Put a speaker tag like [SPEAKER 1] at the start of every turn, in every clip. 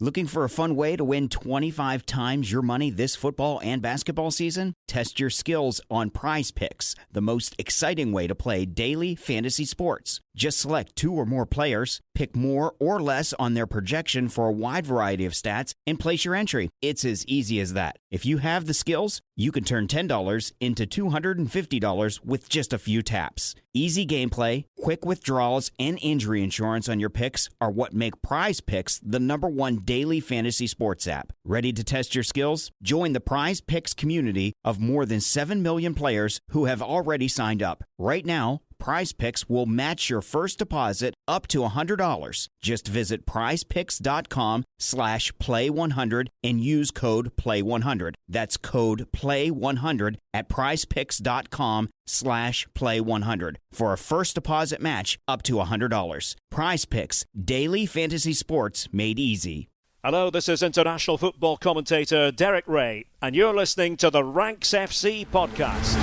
[SPEAKER 1] Looking for a fun way to win 25 times your money this football and basketball season? Test your skills on Prize Picks, the most exciting way to play daily fantasy sports. Just select 2 or more players, pick more or less on their projection for a wide variety of stats, and place your entry. It's as easy as that. If you have the skills, you can turn $10 into $250 with just a few taps. Easy gameplay, quick withdrawals, and injury insurance on your picks are what make Prize Picks the #1 daily fantasy sports app. Ready to test your skills? Join the Prize Picks community of more than 7 million players who have already signed up. Right now, Prize Picks will match your first deposit up to $100. Just visit prizepicks.com/play100 and use code play100. That's code play100 at prizepicks.com/play100 for a first deposit match up to $100. Prize Picks, daily fantasy sports made easy.
[SPEAKER 2] Hello, this is international football commentator Derek Ray, and you're listening to the Ranks FC podcast.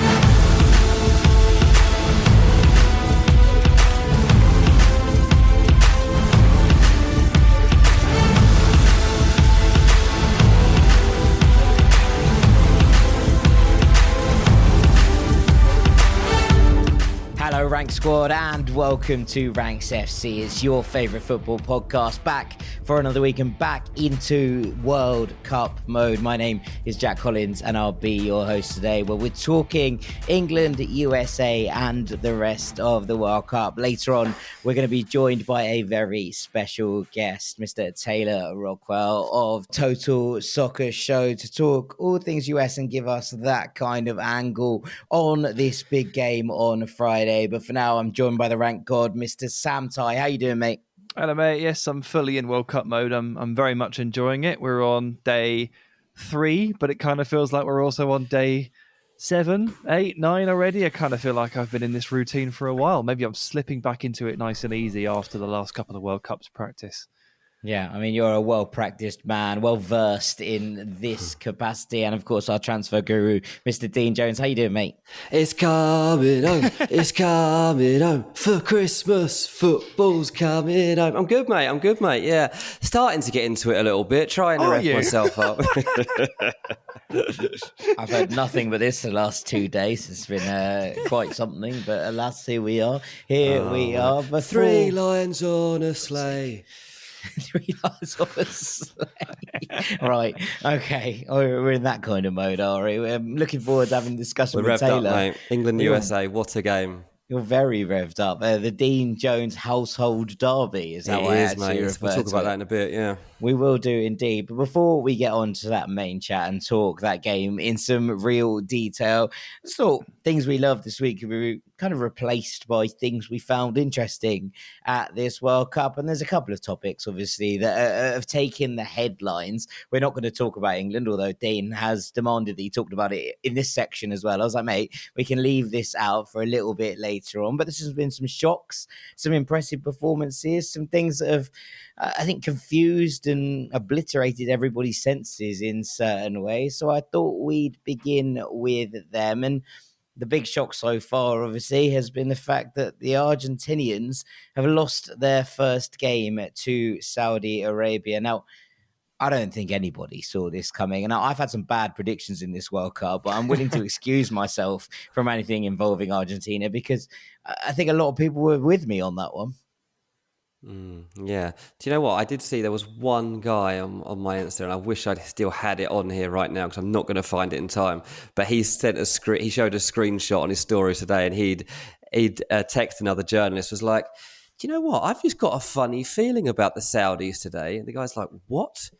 [SPEAKER 3] Hello Rank Squad and welcome to Ranks FC. It's your favourite football podcast, back for another week and back into World Cup mode. My name is Jack Collins and I'll be your host today, where we're talking England, USA and the rest of the World Cup. Later on, we're going to be joined by a very special guest, Mr. Taylor Rockwell of Total Soccer Show, to talk all things US and give us that kind of angle on this big game on Friday. But for now, I'm joined by the rank god, Mr. Sam Ty. How you doing, mate?
[SPEAKER 4] Hello, mate. Yes, I'm fully in World Cup mode. I'm very much enjoying it. We're on day 3, but it kind of feels like we're also on day 7, 8, 9 already. I kind of feel like I've been in this routine for a while. Maybe I'm slipping back into it nice and easy after the last couple of World Cups practice.
[SPEAKER 3] Yeah, I mean, you're a well-practiced man, well-versed in this capacity. And, of course, our transfer guru, Mr. Dean Jones. How you doing, mate?
[SPEAKER 5] It's coming home. It's coming home for Christmas. Football's coming home. I'm good, mate. Yeah. Starting to get into it a little bit. Trying to rev myself up.
[SPEAKER 3] I've heard nothing but this the last 2 days. It's been quite something. But alas, here we are. We are. Before...
[SPEAKER 5] 3 lions on a sleigh.
[SPEAKER 3] 3 lions on a sleigh. Right. Okay. We're in that kind of mode, are we? I'm looking forward to having a discussion with Taylor.
[SPEAKER 5] Up, mate. England, USA. What a game.
[SPEAKER 3] You're very revved up. The Dean Jones household derby is how I actually refer to it.
[SPEAKER 5] We'll talk about that in a bit, yeah.
[SPEAKER 3] We will do indeed. But before we get on to that main chat and talk that game in some real detail, I thought things we loved this week were kind of replaced by things we found interesting at this World Cup. And there's a couple of topics, obviously, that have taken the headlines. We're not going to talk about England, although Dean has demanded that he talked about it in this section as well. I was like, mate, we can leave this out for a little bit later on. But this has been some shocks, some impressive performances, some things that have, I think, confused and obliterated everybody's senses in certain ways. So I thought we'd begin with them. And the big shock so far, obviously, has been the fact that the Argentinians have lost their first game to Saudi Arabia. Now, I don't think anybody saw this coming. And I've had some bad predictions in this World Cup, but I'm willing to excuse myself from anything involving Argentina because I think a lot of people were with me on that one.
[SPEAKER 5] Yeah. Do you know what? I did see there was one guy on my Insta, and I wish I'd still had it on here right now because I'm not going to find it in time. But he sent he showed a screenshot on his story today, and he'd text another journalist, was like, "Do you know what? I've just got a funny feeling about the Saudis today." And the guy's like, "What?"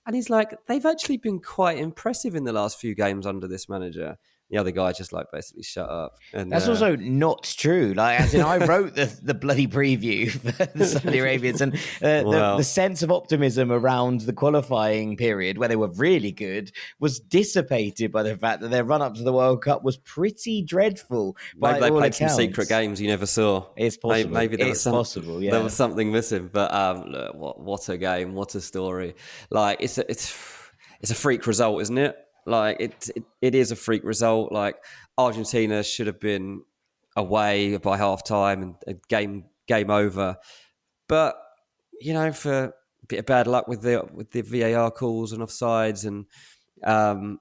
[SPEAKER 5] And he's like, "They've actually been quite impressive in the last few games under this manager." The other guy just like basically shut up. And
[SPEAKER 3] that's also not true. Like, as in, I wrote the bloody preview for the Saudi Arabians, and the sense of optimism around the qualifying period, where they were really good, was dissipated by the fact that their run up to the World Cup was pretty dreadful.
[SPEAKER 5] Maybe they played some secret games you never saw.
[SPEAKER 3] It's possible.
[SPEAKER 5] Maybe there was
[SPEAKER 3] possible. Yeah,
[SPEAKER 5] there was something missing. But look, what a game! What a story! Like it's a freak result, isn't it? Like it is a freak result. Like Argentina should have been away by half time and game over. But you know, for bit of bad luck with the VAR calls and offsides, and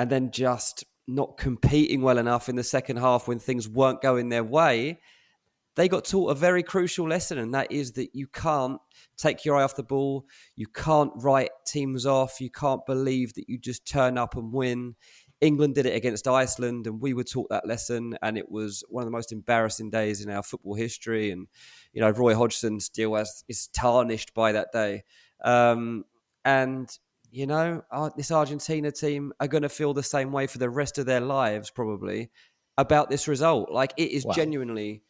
[SPEAKER 5] then just not competing well enough in the second half when things weren't going their way. They got taught a very crucial lesson, and that is that you can't take your eye off the ball. You can't write teams off. You can't believe that you just turn up and win. England did it against Iceland, and we were taught that lesson, and it was one of the most embarrassing days in our football history. And, Roy Hodgson still is tarnished by that day. This Argentina team are going to feel the same way for the rest of their lives, probably, about this result. Like, it is genuinely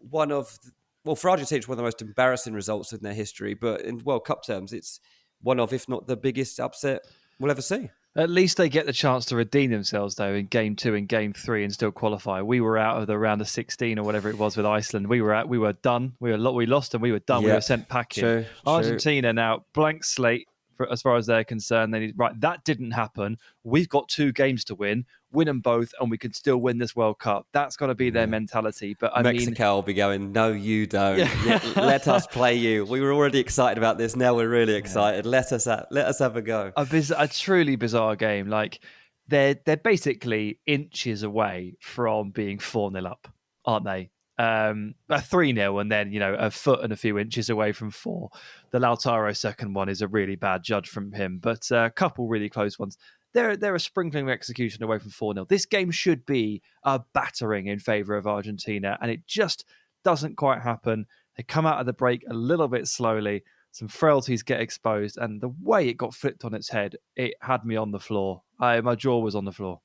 [SPEAKER 5] for Argentina, it's one of the most embarrassing results in their history. But in World Cup terms, it's one of, if not the biggest upset we'll ever see.
[SPEAKER 4] At least they get the chance to redeem themselves, though, in Game 2 and Game 3 and still qualify. We were out of the round of 16 or whatever it was with Iceland. We were done. We lost and we were done. We were sent packing.
[SPEAKER 5] True.
[SPEAKER 4] Argentina now, blank slate as far as they're concerned. They need, that didn't happen. We've got 2 games to win them both, and we can still win this World Cup. That's got to be their mentality. But
[SPEAKER 5] Mexico will be going, no, you don't. Let us play you. We were already excited about this. Now we're really excited. Let us have a go.
[SPEAKER 4] A truly bizarre game. Like, they're basically inches away from being 4-0 up, aren't they? A 3-0 and then, a foot and a few inches away from 4. The Lautaro second one is a really bad judge from him, but a couple really close ones. They're a sprinkling of execution away from 4-0. This game should be a battering in favour of Argentina, and it just doesn't quite happen. They come out of the break a little bit slowly. Some frailties get exposed, and the way it got flipped on its head, it had me on the floor. My jaw was on the floor.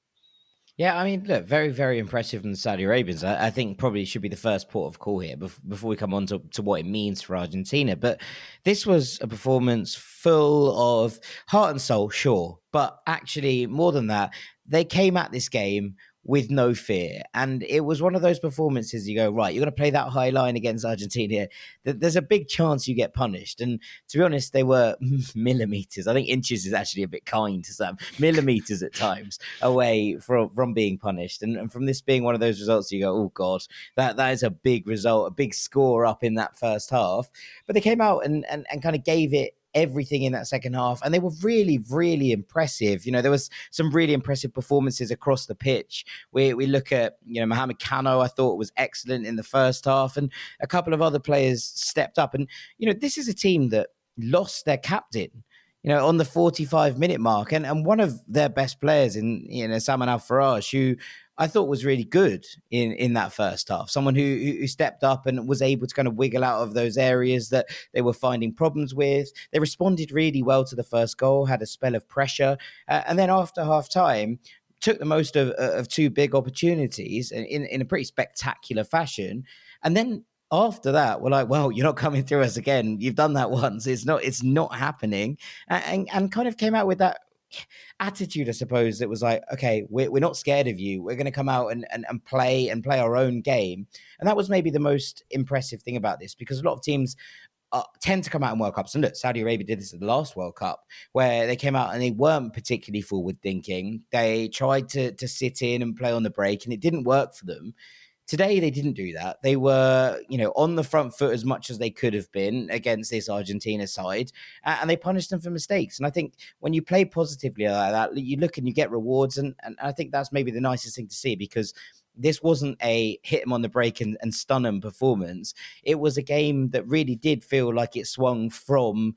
[SPEAKER 3] Yeah, I mean, look, very, very impressive from the Saudi Arabians. I think probably should be the first port of call here before we come on to what it means for Argentina. But this was a performance full of heart and soul, sure. But actually, more than that, they came at this game with no fear. And it was one of those performances you go, right, you're going to play that high line against Argentina. There's a big chance you get punished. And to be honest, they were millimeters. I think inches is actually a bit kind to some. Millimeters at times away from being punished. And from this being one of those results, you go, oh, God, that is a big result, a big score up in that first half. But they came out and kind of gave it everything in that second half, and they were really, really impressive. There was some really impressive performances across the pitch. We look at, Mohamed Kano, I thought was excellent in the first half, and a couple of other players stepped up. And, this is a team that lost their captain, on the 45-minute mark, and one of their best players in, Salman Al-Faraj, who I thought was really good in that first half. Someone who stepped up and was able to kind of wiggle out of those areas that they were finding problems with. They responded really well to the first goal, had a spell of pressure. And then after half time, took the most of 2 big opportunities in a pretty spectacular fashion. And then after that, we're like, well, you're not coming through us again. You've done that once. It's not happening. And kind of came out with that attitude, I suppose, that was like, okay, we're not scared of you. We're going to come out and play our own game. And that was maybe the most impressive thing about this, because a lot of teams tend to come out in World Cups. And look, Saudi Arabia did this at the last World Cup, where they came out and they weren't particularly forward thinking. They tried to sit in and play on the break, and it didn't work for them. Today, they didn't do that. They were, on the front foot as much as they could have been against this Argentina side, and they punished them for mistakes. And I think when you play positively like that, you look and you get rewards, and I think that's maybe the nicest thing to see, because this wasn't a hit them on the break and stun them performance. It was a game that really did feel like it swung from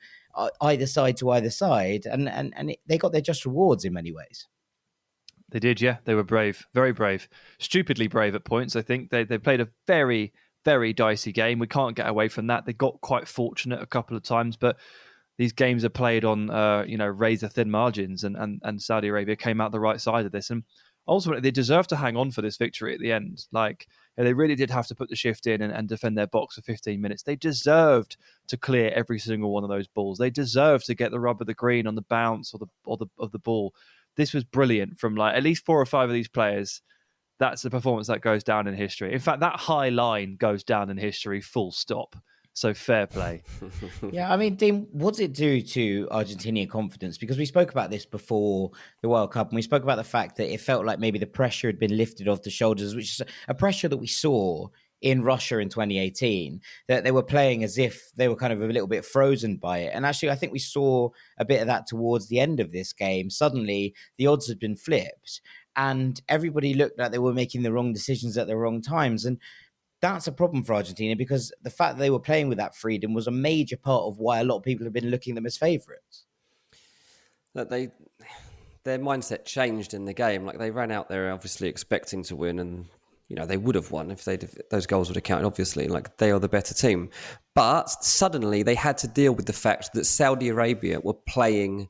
[SPEAKER 3] either side to either side, and they got their just rewards in many ways.
[SPEAKER 4] They did, yeah. They were brave, very brave, stupidly brave at points. I think they played a very, very dicey game. We can't get away from that. They got quite fortunate a couple of times, but these games are played on, razor thin margins, and Saudi Arabia came out the right side of this. And ultimately, they deserve to hang on for this victory at the end. They really did have to put the shift in and defend their box for 15 minutes. They deserved to clear every single one of those balls. They deserved to get the rub of the green on the bounce of the ball. This was brilliant from at least 4 or 5 of these players. That's a performance that goes down in history. In fact, that high line goes down in history, full stop. So fair play.
[SPEAKER 3] Yeah, I mean, Dean, what does it do to Argentinian confidence? Because we spoke about this before the World Cup, and we spoke about the fact that it felt like maybe the pressure had been lifted off the shoulders, which is a pressure that we saw in Russia in 2018, that they were playing as if they were kind of a little bit frozen by it. And actually, I think we saw a bit of that towards the end of this game. Suddenly, the odds had been flipped and everybody looked like they were making the wrong decisions at the wrong times. And that's a problem for Argentina, because the fact that they were playing with that freedom was a major part of why a lot of people have been looking at them as favourites.
[SPEAKER 5] That their mindset changed in the game. Like, they ran out there obviously expecting to win, and they would have won if those goals would have counted. Obviously, like, they are the better team, but suddenly they had to deal with the fact that Saudi Arabia were playing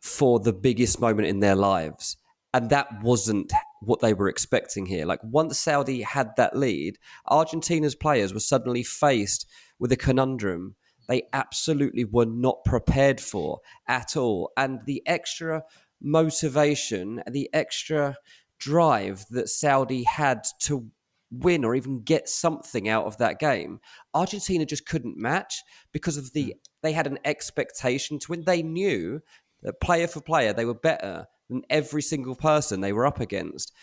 [SPEAKER 5] for the biggest moment in their lives, and that wasn't what they were expecting here. Like, once Saudi had that lead, Argentina's players were suddenly faced with a conundrum they absolutely were not prepared for at all. And the extra motivation, the extra drive that Saudi had to win or even get something out of that game, Argentina just couldn't match, because of they had an expectation to win. They knew that player for player, they were better than every single person they were up against.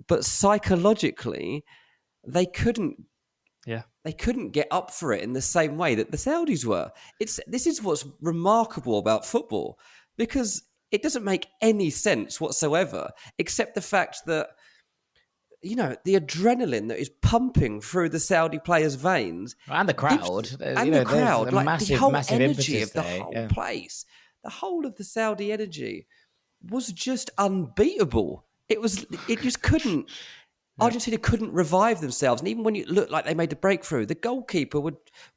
[SPEAKER 5] But psychologically, they couldn't get up for it in the same way that the Saudis were. This is what's remarkable about football, because it doesn't make any sense whatsoever, except the fact that, the adrenaline that is pumping through the Saudi players' veins.
[SPEAKER 3] And the crowd.
[SPEAKER 5] The crowd. Like,
[SPEAKER 3] massive,
[SPEAKER 5] the whole
[SPEAKER 3] massive
[SPEAKER 5] energy of the
[SPEAKER 3] there,
[SPEAKER 5] whole place. The whole of the Saudi energy was just unbeatable. It just couldn't... Argentina couldn't revive themselves. And even when it looked like they made a breakthrough, the goalkeeper was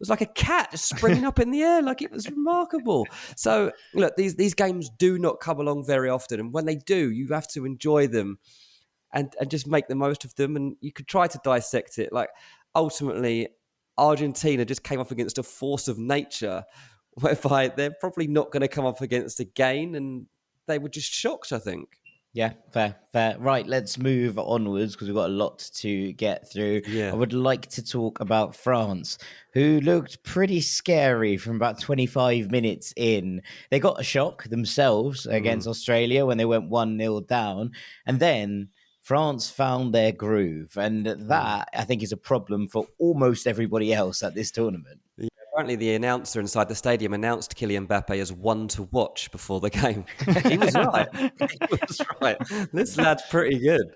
[SPEAKER 5] like a cat just springing up in the air. Like, it was remarkable. So, look, these games do not come along very often. And when they do, you have to enjoy them and just make the most of them. And you could try to dissect it. Like, ultimately, Argentina just came up against a force of nature, whereby they're probably not going to come up against again. And they were just shocked, I think.
[SPEAKER 3] Yeah, fair. Right, let's move onwards, because we've got a lot to get through.
[SPEAKER 5] Yeah.
[SPEAKER 3] I would like to talk about France, who looked pretty scary from about 25 minutes in. They got a shock themselves against Australia when they went 1-0 down. And then France found their groove. And that, I think, is a problem for almost everybody else at this tournament.
[SPEAKER 5] Yeah, apparently the announcer inside the stadium announced Kylian Mbappe as one to watch before the game. He was right. He was right. This lad's pretty good.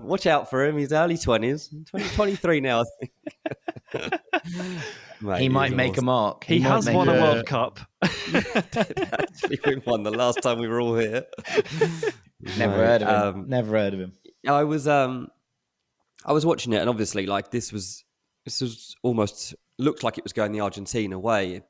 [SPEAKER 5] Watch out for him. He's early 20s. 23 now, I think. Mate,
[SPEAKER 3] he might make a mark.
[SPEAKER 4] He has won a World Cup.
[SPEAKER 5] Actually, we won the last time we were all here.
[SPEAKER 3] Never heard of him.
[SPEAKER 5] I was watching it, and obviously, like, this was almost looked like it was going the Argentina way.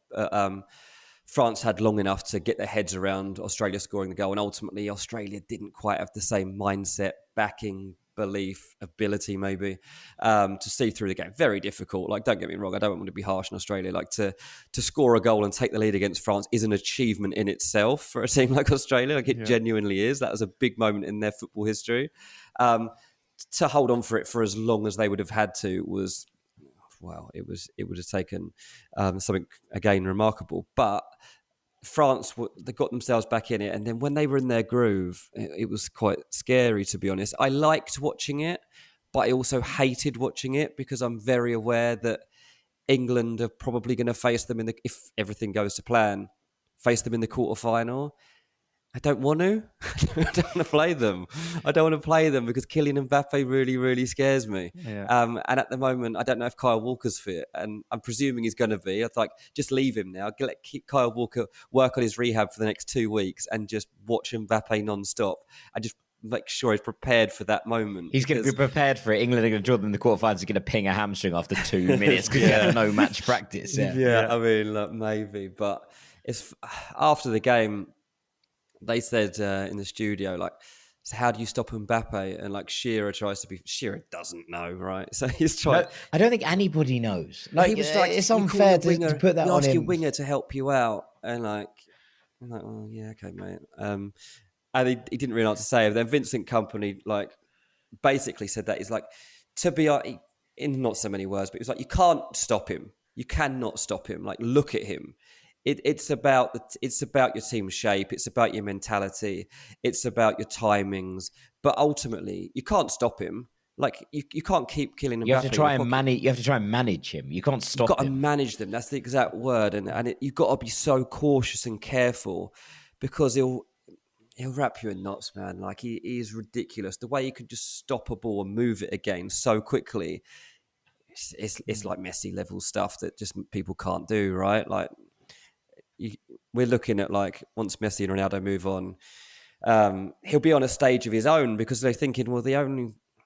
[SPEAKER 5] France had long enough to get their heads around Australia scoring the goal, and ultimately Australia didn't quite have the same mindset, backing, belief, ability maybe, to see through the game. Very difficult. Like, don't get me wrong, I don't want to be harsh on Australia. Like, to score a goal and take the lead against France is an achievement in itself for a team like Australia. Like, it genuinely is. That was a big moment in their football history. To hold on for it for as long as they would have had to was... Wow, it would have taken something, again, remarkable. But France, they got themselves back in it. And then when they were in their groove, it was quite scary, to be honest. I liked watching it, but I also hated watching it, because I'm very aware that England are probably going to face them if everything goes to plan, face them in the quarterfinal. I don't want to. I don't want to play them. I don't want to play them because Kylian Mbappe really, really scares me.
[SPEAKER 4] Yeah.
[SPEAKER 5] And at the moment, I don't know if Kyle Walker's fit, and I'm presuming he's going to be. I thought, just leave him now. Let Kyle Walker work on his rehab for the next 2 weeks and just watch Mbappe non-stop and just make sure he's prepared for that moment.
[SPEAKER 3] He's going to be prepared for it. England are going to draw them in the quarterfinals. He's going to ping a hamstring after 2 minutes because he had no match practice.
[SPEAKER 5] Yeah. I mean, look, maybe. But it's after the game... They said in the studio, like, so how do you stop Mbappe? And like Shearer doesn't know, right? So he's trying.
[SPEAKER 3] No, I don't think anybody knows. Like,
[SPEAKER 5] he was like,
[SPEAKER 3] it's unfair to put that on him.
[SPEAKER 5] Ask your winger to help you out, and like, I'm like, oh yeah, okay, mate. And he didn't really know what to say. Then Vincent Kompany like basically said that he's like, to be in not so many words, but he was like, you can't stop him. You cannot stop him. Like, look at him. It's about your team shape. It's about your mentality. It's about your timings. But ultimately, you can't stop him. Like you can't keep killing Mbappe.
[SPEAKER 3] You have to try and manage. You have to try and manage him. You can't stop
[SPEAKER 5] You've got
[SPEAKER 3] him.
[SPEAKER 5] to manage them. That's the exact word, you've got to be so cautious and careful because he'll wrap you in knots, man. Like he is ridiculous. The way he can just stop a ball and move it again so quickly, it's like Messi level stuff that just people can't do, right? Like we're looking at like once Messi and Ronaldo move on, he'll be on a stage of his own because they're thinking, well,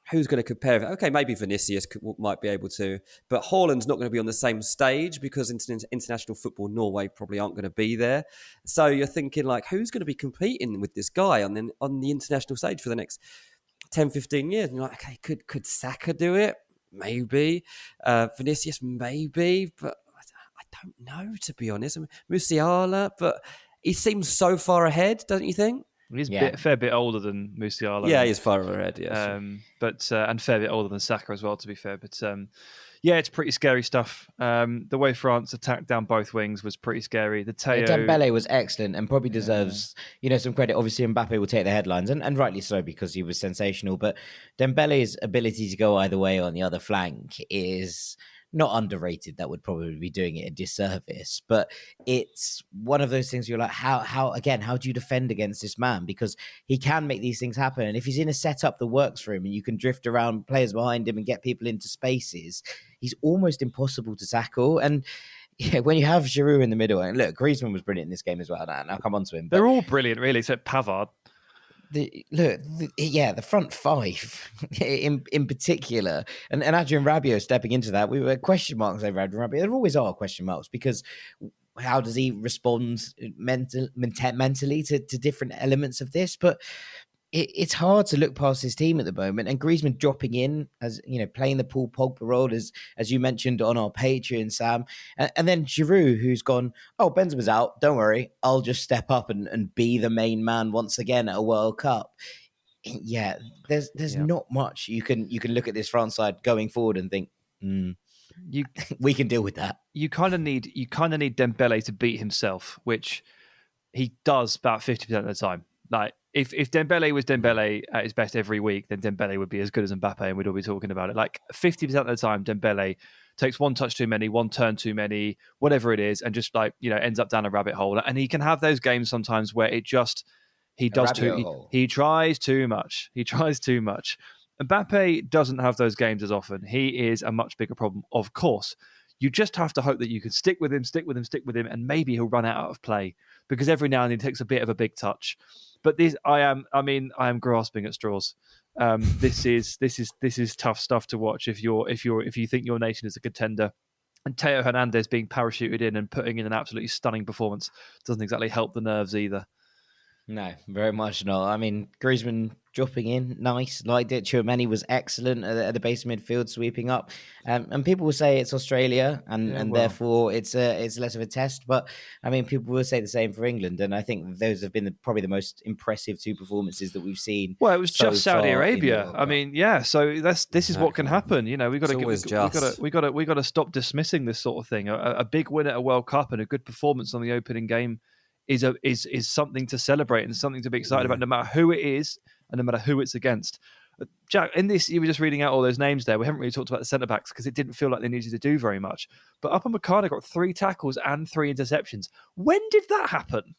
[SPEAKER 5] who's going to compare it? Okay, maybe Vinicius might be able to, but Haaland's not going to be on the same stage because international football Norway probably aren't going to be there. So you're thinking like, who's going to be competing with this guy on the international stage for the next 10, 15 years? And you're like, okay, could Saka do it? Maybe. Vinicius, maybe, but I don't know, to be honest. I mean, Musiala, but he seems so far ahead, don't you think?
[SPEAKER 4] He's a fair bit older than Musiala.
[SPEAKER 5] Yeah, he's far ahead, yes.
[SPEAKER 4] And fair bit older than Saka as well, to be fair. But it's pretty scary stuff. The way France attacked down both wings was pretty scary.
[SPEAKER 3] Dembele was excellent and probably deserves some credit. Obviously, Mbappe will take the headlines, and rightly so because he was sensational. But Dembele's ability to go either way on the other flank is not underrated. That would probably be doing it a disservice, but it's one of those things you're like, how do you defend against this man? Because he can make these things happen. And if he's in a setup that works for him and you can drift around players behind him and get people into spaces, he's almost impossible to tackle. And when you have Giroud in the middle, and look, Griezmann was brilliant in this game as well. And I'll come on to him.
[SPEAKER 4] They're all brilliant, really, except Pavard.
[SPEAKER 3] The front five in particular, and Adrien Rabiot stepping into that, we were question marks over Adrien Rabiot. There always are question marks because how does he respond mentally to different elements of this? But it's hard to look past his team at the moment, and Griezmann dropping in as playing the Paul Pogba role as you mentioned on our Patreon, Sam, and then Giroud, who's gone, oh, Benzema's out, don't worry, I'll just step up and be the main man once again at a World Cup. Yeah, there's not much you can look at this France side going forward and think, we can deal with that.
[SPEAKER 4] You kind of need Dembele to beat himself, which he does about 50% of the time. Like if Dembele was Dembele at his best every week, then Dembele would be as good as Mbappe, and we'd all be talking about it. Like 50% of the time, Dembele takes one touch too many, one turn too many, whatever it is, and just ends up down a rabbit hole. And he can have those games sometimes where he tries too much. He tries too much. Mbappe doesn't have those games as often. He is a much bigger problem, of course. You just have to hope that you can stick with him, and maybe he'll run out of play because every now and then he takes a bit of a big touch. But I am grasping at straws. This is tough stuff to watch if you think your nation is a contender. And Teo Hernandez being parachuted in and putting in an absolutely stunning performance doesn't exactly help the nerves either.
[SPEAKER 3] No, very much not. I mean, Griezmann dropping in, nice. Liked it. Tchouameni was excellent at the base of midfield, sweeping up. And people will say it's Australia, and therefore it's less of a test. But I mean, people will say the same for England, and I think those have been probably the most impressive two performances that we've seen.
[SPEAKER 4] Well, it was just Saudi Arabia. I mean, yeah. So this is what can happen. We got to stop dismissing this sort of thing. A big win at a World Cup and a good performance on the opening game is something to celebrate and something to be excited about, no matter who it is and no matter who it's against. Jack, in this, you were just reading out all those names there. We haven't really talked about the centre-backs because it didn't feel like they needed to do very much. But Upamecano got 3 tackles and 3 interceptions. When did that happen?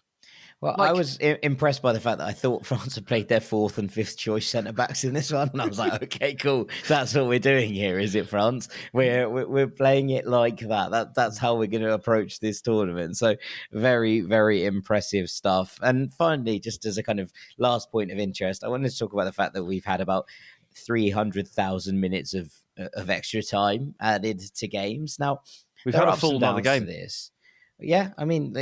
[SPEAKER 3] Well, I was impressed by the fact that I thought France had played their 4th and 5th choice centre-backs in this one. And I was like, okay, cool. That's what we're doing here, is it, France? We're playing it like that. That's how we're going to approach this tournament. So very, very impressive stuff. And finally, just as a kind of last point of interest, I wanted to talk about the fact that we've had about 300,000 minutes of extra time added to games. Now,
[SPEAKER 4] we've had a full another game.
[SPEAKER 3] Yeah, I mean,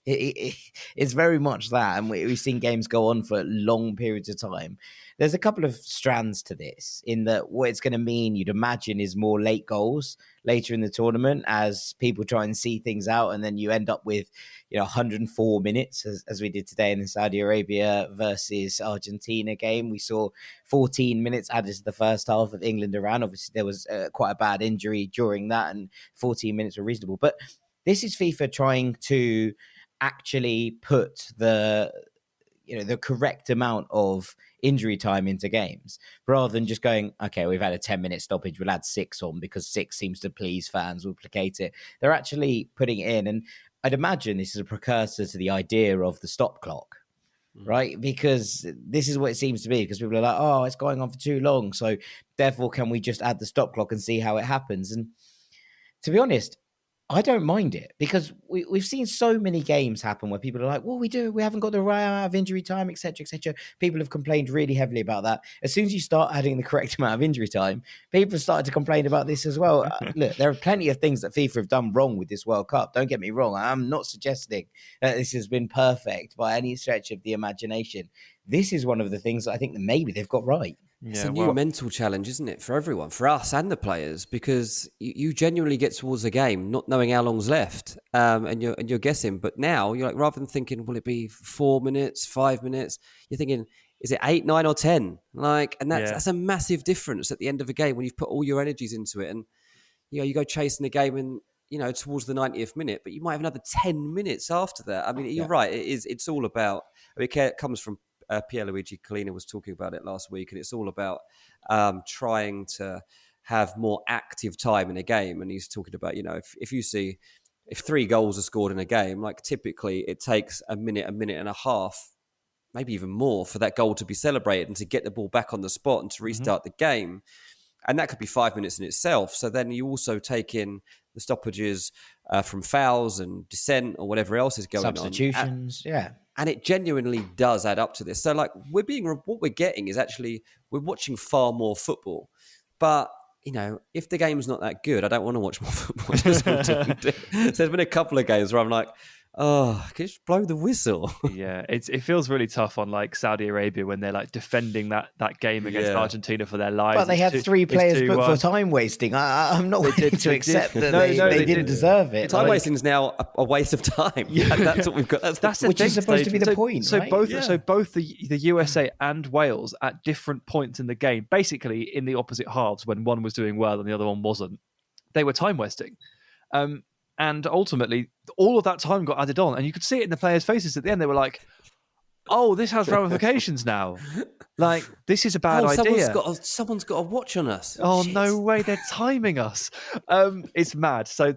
[SPEAKER 3] it's very much that. And we've seen games go on for long periods of time. There's a couple of strands to this in that what it's going to mean, you'd imagine, is more late goals later in the tournament as people try and see things out. And then you end up with 104 minutes as we did today in the Saudi Arabia versus Argentina game. We saw 14 minutes added to the first half of England-Iran. Obviously, there was quite a bad injury during that and 14 minutes were reasonable. But this is FIFA trying to actually put the the correct amount of injury time into games, rather than just going, okay, we've had a 10-minute stoppage, we'll add 6 on because 6 seems to please fans, we'll placate it. They're actually putting it in. And I'd imagine this is a precursor to the idea of the stop clock, right? Because this is what it seems to be, because people are like, oh, it's going on for too long, so therefore can we just add the stop clock and see how it happens? And to be honest, I don't mind it, because we've seen so many games happen where people are like, well, we haven't got the right amount of injury time, etc., etc. People have complained really heavily about that. As soon as you start adding the correct amount of injury time, people have started to complain about this as well. Look, there are plenty of things that FIFA have done wrong with this World Cup. Don't get me wrong. I'm not suggesting that this has been perfect by any stretch of the imagination. This is one of the things that I think that maybe they've got right.
[SPEAKER 5] It's a new mental challenge, isn't it, for everyone, for us and the players, because you genuinely get towards the game not knowing how long's left, and you're guessing. But now you're like, rather than thinking, will it be 4 minutes, 5 minutes? You're thinking, is it 8, 9, or 10? And that's a massive difference at the end of a game when you've put all your energies into it, and you go chasing the game and towards the 90th minute, but you might have another 10 minutes after that. I mean, you're right. It's all about. It comes from. Pierluigi Collina was talking about it last week, and it's all about trying to have more active time in a game. And he's talking about, if 3 goals are scored in a game, like typically it takes a minute and a half, maybe even more, for that goal to be celebrated and to get the ball back on the spot and to restart the game. And that could be 5 minutes in itself. So then you also take in the stoppages from fouls and dissent or whatever else is going on.
[SPEAKER 3] Substitutions,
[SPEAKER 5] And it genuinely does add up to this. So, like, what we're getting is actually, we're watching far more football. But, if the game's not that good, I don't want to watch more football. So there's been a couple of games where I'm like, oh, can you just blow the whistle?
[SPEAKER 4] Yeah, it feels really tough on like Saudi Arabia when they're like defending that game against Argentina for their lives.
[SPEAKER 3] But they had 3 players booked for time wasting. I'm not willing to accept that they didn't deserve it.
[SPEAKER 5] Time wasting is now a waste of time. Yeah, that's what we've got. That's
[SPEAKER 3] which is supposed to be the point.
[SPEAKER 4] So
[SPEAKER 3] right?
[SPEAKER 4] both the USA and Wales at different points in the game, basically in the opposite halves, when one was doing well and the other one wasn't, they were time wasting. And ultimately, all of that time got added on. And you could see it in the players' faces at the end. They were like, oh, this has ramifications now. Like, this is a bad idea.
[SPEAKER 5] Someone's got a watch on us.
[SPEAKER 4] Oh, shit. No way. They're timing us. It's mad. So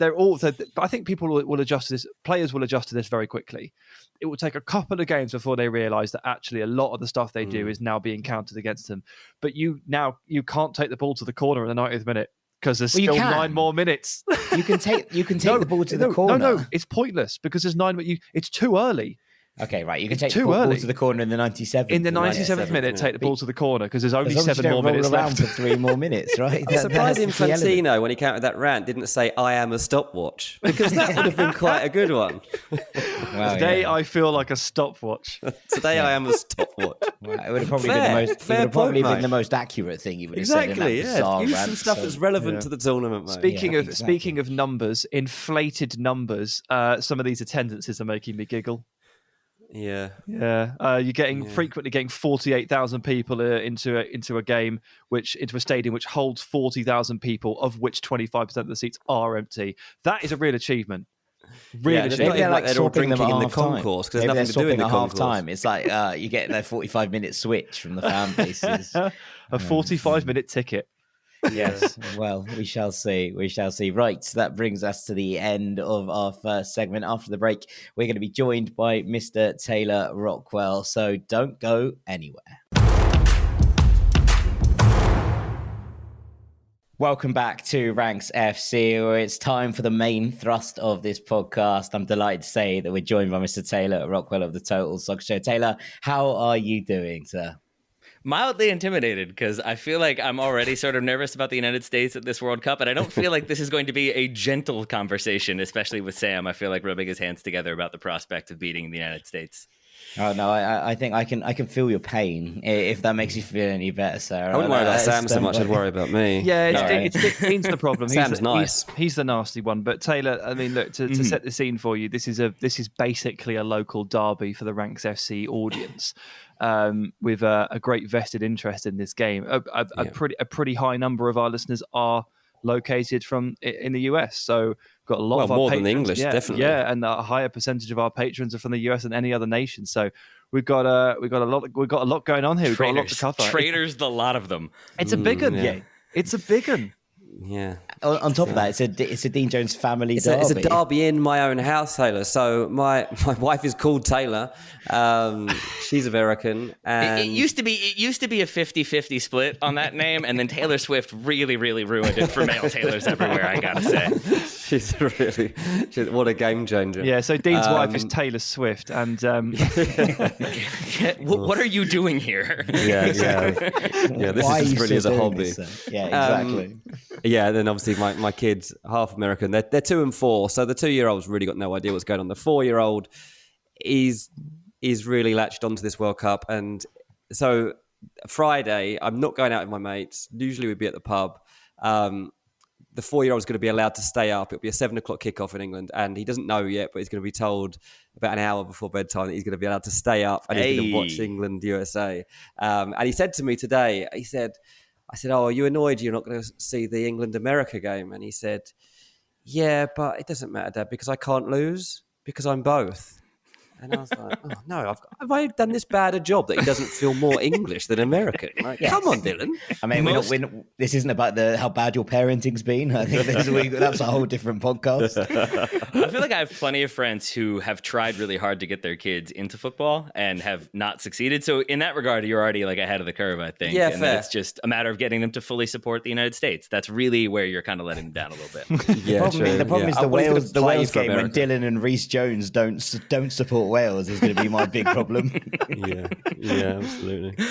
[SPEAKER 4] I think people will adjust to this. Players will adjust to this very quickly. It will take a couple of games before they realise that actually a lot of the stuff they do is now being counted against them. But you can't take the ball to the corner in the 90th minute, because there's still 9 more minutes.
[SPEAKER 3] You can take the ball to the corner.
[SPEAKER 4] No, it's pointless, because there's 9. It's too early.
[SPEAKER 3] Okay, right. You can take the ball to the corner in the 97th.
[SPEAKER 4] In the 97th minute, take the ball to the corner, because there's only 7 more minutes
[SPEAKER 3] left.
[SPEAKER 4] Around
[SPEAKER 3] for 3 more minutes, right?
[SPEAKER 5] I'm surprised Infantino, when he counted that rant, didn't say, I am a stopwatch, because that would have been quite a good one.
[SPEAKER 3] Well,
[SPEAKER 4] Today, I feel like a stopwatch.
[SPEAKER 5] Today, I am a stopwatch.
[SPEAKER 3] Well, it would have probably been the most accurate thing he would have said in that bizarre
[SPEAKER 5] Use
[SPEAKER 3] rant,
[SPEAKER 5] some stuff that's relevant to the tournament, mate.
[SPEAKER 4] Speaking of numbers, inflated numbers, some of these attendances are making me giggle.
[SPEAKER 5] Yeah.
[SPEAKER 4] You're frequently getting 48,000 people into a game, into a stadium which holds 40,000 people, of which 25% of the seats are empty. That is a real achievement.
[SPEAKER 3] Maybe they're all drinking in the
[SPEAKER 5] concourse, because there's nothing to do in the
[SPEAKER 3] half time. It's like you get their 45-minute switch from the fan bases.
[SPEAKER 4] A 45-minute ticket.
[SPEAKER 3] Yes, well, we shall see. Right, so that brings us to the end of our first segment. After the break, we're going to be joined by Mr. Taylor Rockwell, so don't go anywhere. Welcome back to Ranks FC, where it's time for the main thrust of this podcast. I'm delighted to say that we're joined by Mr. Taylor Rockwell of the Total Soccer Show. Taylor, how are you doing, sir?
[SPEAKER 6] Mildly intimidated, because I feel like I'm already sort of nervous about the United States at this World Cup, and I don't feel like this is going to be a gentle conversation, especially with Sam. I feel like rubbing his hands together about the prospect of beating the United States.
[SPEAKER 3] Oh no, I think I can feel your pain, if that makes you feel any better, sir.
[SPEAKER 5] I wouldn't worry about Sam so much. I'd worry about me.
[SPEAKER 4] Yeah, Dean's the problem.
[SPEAKER 5] Sam's nice.
[SPEAKER 4] He's the nasty one. But Taylor, I mean, look, to set the scene for you, this is basically a local derby for the Ranks FC audience, with a great vested interest in this game. A pretty high number of our listeners are located in the US, so got a lot of our
[SPEAKER 5] more
[SPEAKER 4] patrons,
[SPEAKER 5] than the English, definitely.
[SPEAKER 4] Yeah, and a higher percentage of our patrons are from the US than any other nation. So we've got a lot going on here. We've got a lot to cover.
[SPEAKER 6] Traitors, the lot of them.
[SPEAKER 4] It's a big one.
[SPEAKER 5] Yeah.
[SPEAKER 4] It's a big one.
[SPEAKER 5] Yeah.
[SPEAKER 3] On top of that, it's a Dean Jones family derby.
[SPEAKER 5] It's a derby in my own house, Taylor. So my wife is called Taylor. She's American. And
[SPEAKER 6] It used to be a 50-50 split on that name, and then Taylor Swift really, really ruined it for male Taylors everywhere, I gotta say.
[SPEAKER 5] What a game changer.
[SPEAKER 4] Yeah, so Dean's wife is Taylor Swift, and
[SPEAKER 6] What are you doing here?
[SPEAKER 5] Yeah. This
[SPEAKER 3] Why are
[SPEAKER 5] is
[SPEAKER 3] you
[SPEAKER 5] really as a
[SPEAKER 3] still
[SPEAKER 5] hobby.
[SPEAKER 3] doing this, yeah, exactly.
[SPEAKER 5] Yeah, and then obviously my kids, half American, they're 2 and 4, so the 2-year-old's really got no idea what's going on. The 4-year-old is really latched onto this World Cup, and so Friday I'm not going out with my mates. Usually we'd be at the pub. The 4-year-old's going to be allowed to stay up. It'll be a 7:00 kickoff in England, and he doesn't know yet, but he's going to be told about an hour before bedtime that he's going to be allowed to stay up and he's going to watch England USA. And he said to me today, I said, "Oh, are you annoyed you're not going to see the England-America game?" And he said, "Yeah, but it doesn't matter, Dad, because I can't lose because I'm both." And I was like, "Oh no, have I done this bad a job that he doesn't feel more English than American?" Like, come on, Dylan.
[SPEAKER 3] I mean, this isn't about how bad your parenting's been. I think that's a whole different podcast.
[SPEAKER 6] I feel like I have plenty of friends who have tried really hard to get their kids into football and have not succeeded. So in that regard, you're already like ahead of the curve, I think.
[SPEAKER 5] Yeah,
[SPEAKER 6] and
[SPEAKER 5] fair.
[SPEAKER 6] it's just a matter of getting them to fully support the United States. That's really where you're kind of letting them down a little bit.
[SPEAKER 5] Yeah,
[SPEAKER 3] The problem is
[SPEAKER 5] I was
[SPEAKER 3] the
[SPEAKER 5] gonna play
[SPEAKER 3] Wales
[SPEAKER 5] for
[SPEAKER 3] game when
[SPEAKER 5] America.
[SPEAKER 3] Dylan and Reece Jones don't support Wales is going to be my big problem.
[SPEAKER 5] Yeah, absolutely.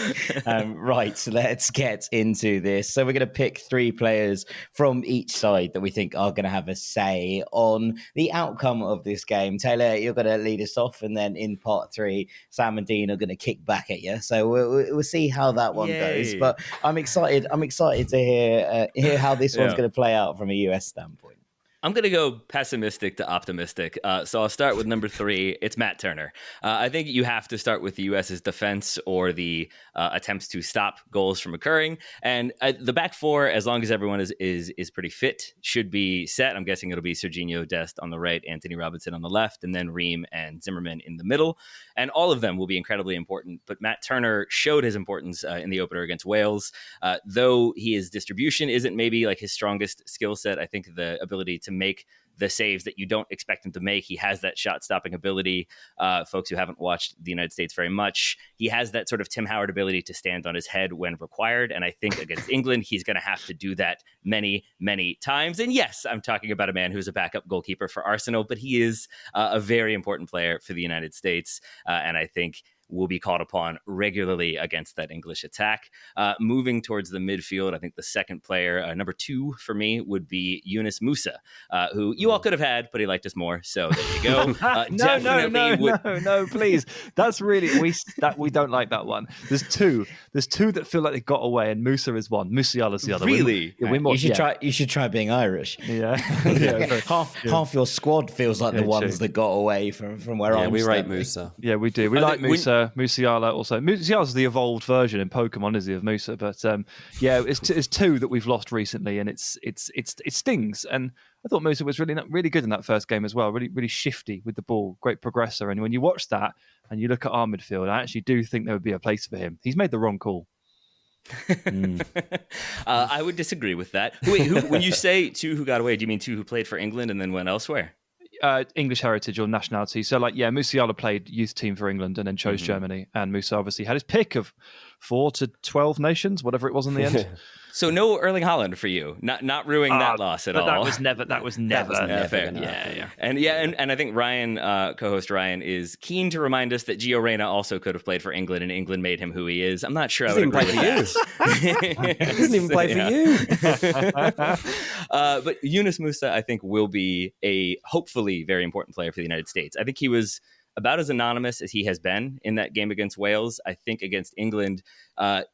[SPEAKER 3] Right, so let's get into this. So we're going to pick 3 players from each side that we think are going to have a say on the outcome of this game. Taylor, you're going to lead us off, and then in part 3, Sam and Dean are going to kick back at you. So we'll see how that one goes. But I'm excited. I'm excited to hear how this one's going to play out from a US standpoint.
[SPEAKER 6] I'm going to go pessimistic to optimistic. So I'll start with number 3. It's Matt Turner. I think you have to start with the U.S.'s defense or the attempts to stop goals from occurring. And the back 4, as long as everyone is pretty fit, should be set. I'm guessing it'll be Serginho Dest on the right, Anthony Robinson on the left, and then Ream and Zimmerman in the middle. And all of them will be incredibly important. But Matt Turner showed his importance in the opener against Wales. Though his distribution isn't maybe like his strongest skill set, I think the ability to make the saves that you don't expect him to make. He has that shot stopping ability. Folks who haven't watched the United States very much, he has that sort of Tim Howard ability to stand on his head when required. And I think against England, he's going to have to do that many, many times. And yes, I'm talking about a man who's a backup goalkeeper for Arsenal, but he is a very important player for the United States. And I think will be called upon regularly against that English attack. Moving towards the midfield, I think the second player, number 2 for me, would be Yunus Musa, who you all could have had, but he liked us more. So there you go.
[SPEAKER 4] No, please. That's really we don't like that one. There's two that feel like they got away, and Musa is one. Musiala's the other.
[SPEAKER 6] Really?
[SPEAKER 3] You should try being Irish.
[SPEAKER 4] Yeah.
[SPEAKER 3] Half your squad feels like the ones that got away from where I'm
[SPEAKER 5] we rate
[SPEAKER 3] standing.
[SPEAKER 5] Musa.
[SPEAKER 4] Yeah, we do. We like Musa. Musiala also. Musiala's the evolved version in Pokemon, is he, of Musa? But it's 2 that we've lost recently, and it stings. And I thought Musa was really good in that first game as well. Really, really shifty with the ball, great progressor. And when you watch that and you look at our midfield, I actually do think there would be a place for him. He's made the wrong call.
[SPEAKER 6] I would disagree with that. Wait, when you say 2 who got away, do you mean 2 who played for England and then went elsewhere?
[SPEAKER 4] English heritage or nationality. So, Musiala played youth team for England and then chose Germany. And Musa obviously had his pick of 4 to 12 nations, whatever it was in the end.
[SPEAKER 6] So no Erling Haaland for you, not ruining that loss at all.
[SPEAKER 4] That was never
[SPEAKER 6] fair. Yeah. And I think Ryan, co-host Ryan, is keen to remind us that Gio Reyna also could have played for England, and England made him who he is. I'm not sure I would agree with that.
[SPEAKER 5] He doesn't even play for you.
[SPEAKER 6] But Yunus Musa, I think, will be a hopefully very important player for the United States. I think he was about as anonymous as he has been in that game against Wales. I think against England,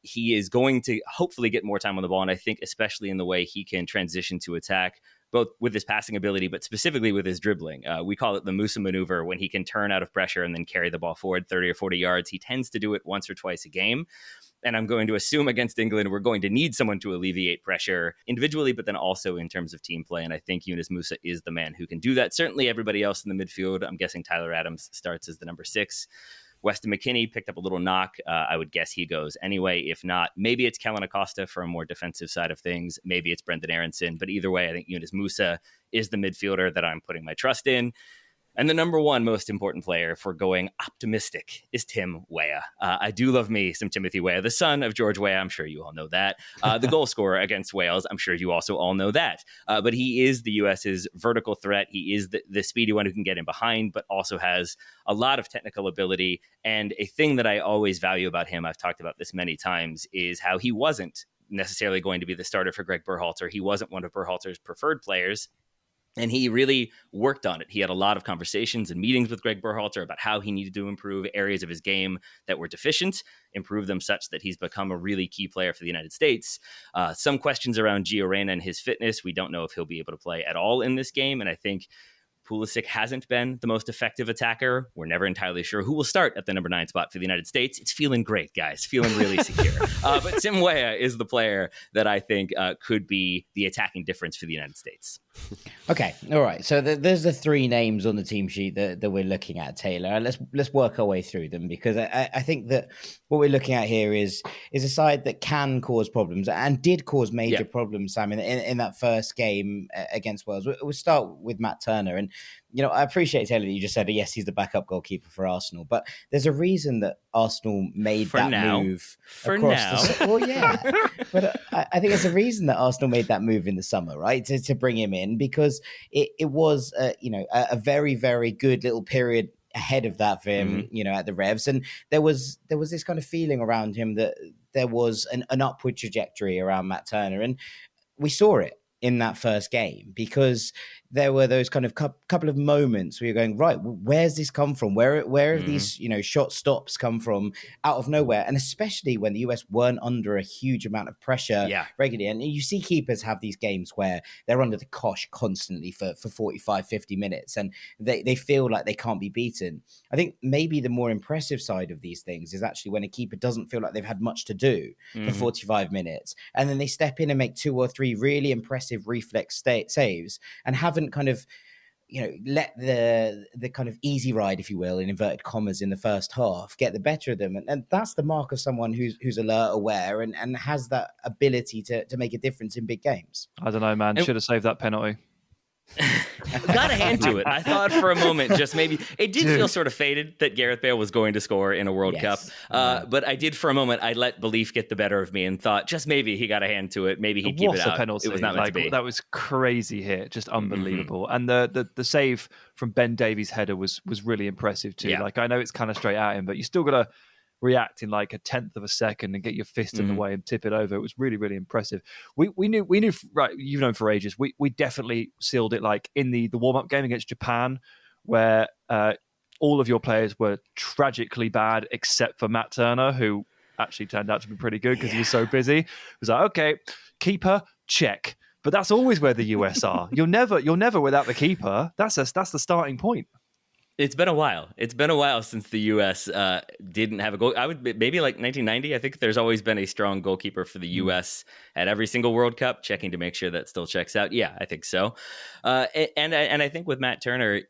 [SPEAKER 6] he is going to hopefully get more time on the ball. And I think especially in the way he can transition to attack, both with his passing ability, but specifically with his dribbling. We call it the Musa maneuver, when he can turn out of pressure and then carry the ball forward 30 or 40 yards. He tends to do it once or twice a game. And I'm going to assume against England, we're going to need someone to alleviate pressure individually, but then also in terms of team play. And I think Yunus Musa is the man who can do that. Certainly everybody else in the midfield, I'm guessing Tyler Adams starts as the number 6. Weston McKennie picked up a little knock. I would guess he goes anyway. If not, maybe it's Kellen Acosta for a more defensive side of things. Maybe it's Brendan Aronson. But either way, I think Yunus Musa is the midfielder that I'm putting my trust in. And the number one most important player for going optimistic is Tim Weah. I do love me some Timothy Weah, the son of George Weah. I'm sure you all know that. The goal scorer against Wales. I'm sure you also all know that. But he is the U.S.'s vertical threat. He is the speedy one who can get in behind, but also has a lot of technical ability. And a thing that I always value about him, I've talked about this many times, is how he wasn't necessarily going to be the starter for Greg Berhalter. He wasn't one of Berhalter's preferred players. And he really worked on it. He had a lot of conversations and meetings with Greg Berhalter about how he needed to improve areas of his game that were deficient, improve them such that he's become a really key player for the United States. Some questions around Gio Reyna and his fitness. We don't know if he'll be able to play at all in this game. And I think Pulisic hasn't been the most effective attacker. We're never entirely sure who will start at the number 9 spot for the United States. It's feeling great, guys. Feeling really secure. But Tim Weah is the player that I think could be the attacking difference for the United States.
[SPEAKER 3] Okay, all right. So there's the 3 names on the team sheet that we're looking at, Taylor. And let's work our way through them, because I think that what we're looking at here is a side that can cause problems and did cause major problems, Sam, in that first game against Wales. We'll start with Matt Turner. And I appreciate, Taylor, that you just said, yes, he's the backup goalkeeper for Arsenal. But there's a reason that Arsenal made move.
[SPEAKER 6] For now.
[SPEAKER 3] Well, yeah. But I think there's a reason that Arsenal made that move in the summer, right? To bring him in, because it was, a very, very good little period ahead of that for him, at the Revs. And there was this kind of feeling around him that there was an upward trajectory around Matt Turner. And we saw it in that first game, because there were those kind of couple of moments where you're going, right, where's this come from? Where have these, shot stops come from out of nowhere? And especially when the US weren't under a huge amount of pressure regularly. And you see keepers have these games where they're under the cosh constantly for 45, 50 minutes, and they feel like they can't be beaten. I think maybe the more impressive side of these things is actually when a keeper doesn't feel like they've had much to do for 45 minutes, and then they step in and make 2 or 3 really impressive reflex saves and haven't kind of let the kind of easy ride, if you will, in inverted commas, in the first half get the better of them. And that's the mark of someone who's alert, aware, and has that ability to make a difference in big games.
[SPEAKER 4] I don't know, man. Should have saved that penalty.
[SPEAKER 6] Got a hand to it. I thought for a moment, just maybe it did feel sort of fated that Gareth Bale was going to score in a World Cup. But I did for a moment, I let belief get the better of me and thought just maybe he got a hand to it. Maybe he'd keep it out.
[SPEAKER 4] Penalty.
[SPEAKER 6] It was not meant to be.
[SPEAKER 4] That was crazy hit, just unbelievable. And the save from Ben Davies' header was really impressive too. Like, I know it's kind of straight at him, but you still got to react in like a 1/10 of a second and get your fist in the way and tip it over. It was really, really impressive. We knew, right, you've known for ages, we definitely sealed it, like in the warm-up game against Japan, where all of your players were tragically bad except for Matt Turner, who actually turned out to be pretty good because he was so busy. It was like, okay, keeper, check. But that's always where the US are. You're never without the keeper. That's the starting point.
[SPEAKER 6] It's been a while. It's been a while since the U.S. Didn't have a goal. I would maybe like 1990. I think there's always been a strong goalkeeper for the U.S. at every single World Cup. Checking to make sure that still checks out. Yeah, I think so. And I think with Matt Turner,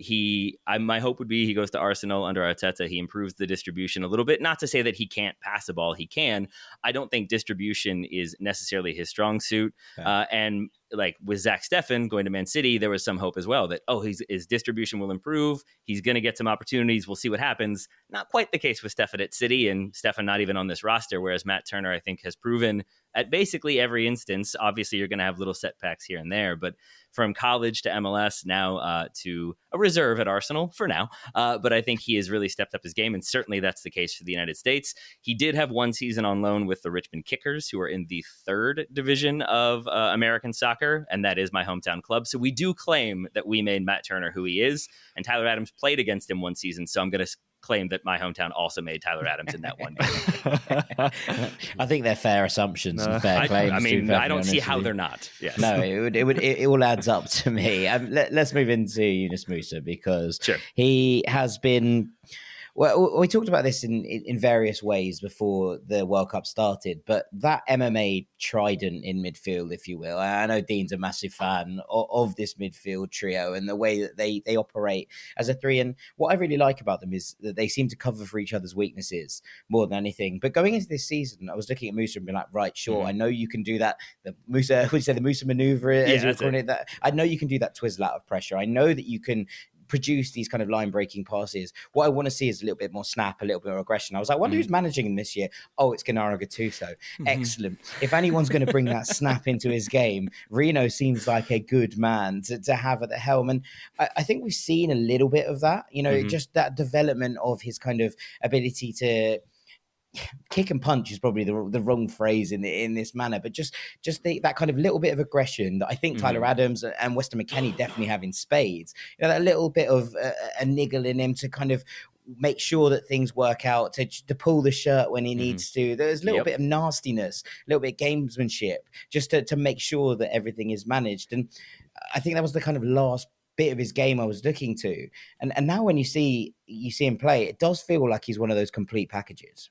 [SPEAKER 6] my hope would be he goes to Arsenal under Arteta. He improves the distribution a little bit. Not to say that he can't pass a ball. He can. I don't think distribution is necessarily his strong suit. And like with Zach Steffen going to Man City, there was some hope as well that, his distribution will improve. He's going to get some opportunities. We'll see what happens. Not quite the case with Steffen at City, and Steffen not even on this roster, whereas Matt Turner, I think, has proven at basically every instance. Obviously, you're going to have little setbacks here and there, but from college to MLS, now to a reserve at Arsenal for now. But I think he has really stepped up his game, and certainly that's the case for the United States. He did have one season on loan with the Richmond Kickers, who are in the 3rd division of American soccer, and that is my hometown club. So we do claim that we made Matt Turner who he is, and Tyler Adams played against him one season, so I'm going to claim that my hometown also made Tyler Adams in that one game.
[SPEAKER 3] I think they're fair assumptions and fair claims.
[SPEAKER 6] I mean, I don't see how they're not. Yes.
[SPEAKER 3] No, it all adds up to me. Let's move into Yunus Musa, because he has been Well, we talked about this in various ways before the World Cup started, but that MMA trident in midfield, if you will, I know Dean's a massive fan of this midfield trio and the way that they operate as a three. And what I really like about them is that they seem to cover for each other's weaknesses more than anything. But going into this season, I was looking at Musa and being like, right, sure, I know you can do that. The Musa, would you say the Musa maneuver, as you're calling it? That I know you can do that twizzle out of pressure. I know that you can produce these kind of line breaking passes. What I want to see is a little bit more snap, a little bit more aggression. I was like, I wonder who's managing him this year. Oh, it's Gennaro Gattuso. Excellent. If anyone's going to bring that snap into his game, Reno seems like a good man to have at the helm. And I think we've seen a little bit of that, just that development of his kind of ability to kick and punch is probably the wrong phrase in this manner, but just that kind of little bit of aggression that I think Tyler Adams and Weston McKennie definitely have in spades. That little bit of a niggle in him to kind of make sure that things work out, to pull the shirt when he needs to. There's a little bit of nastiness, a little bit of gamesmanship, just to make sure that everything is managed. And I think that was the kind of last bit of his game I was looking to. And now when you see him play, it does feel like he's one of those complete packages.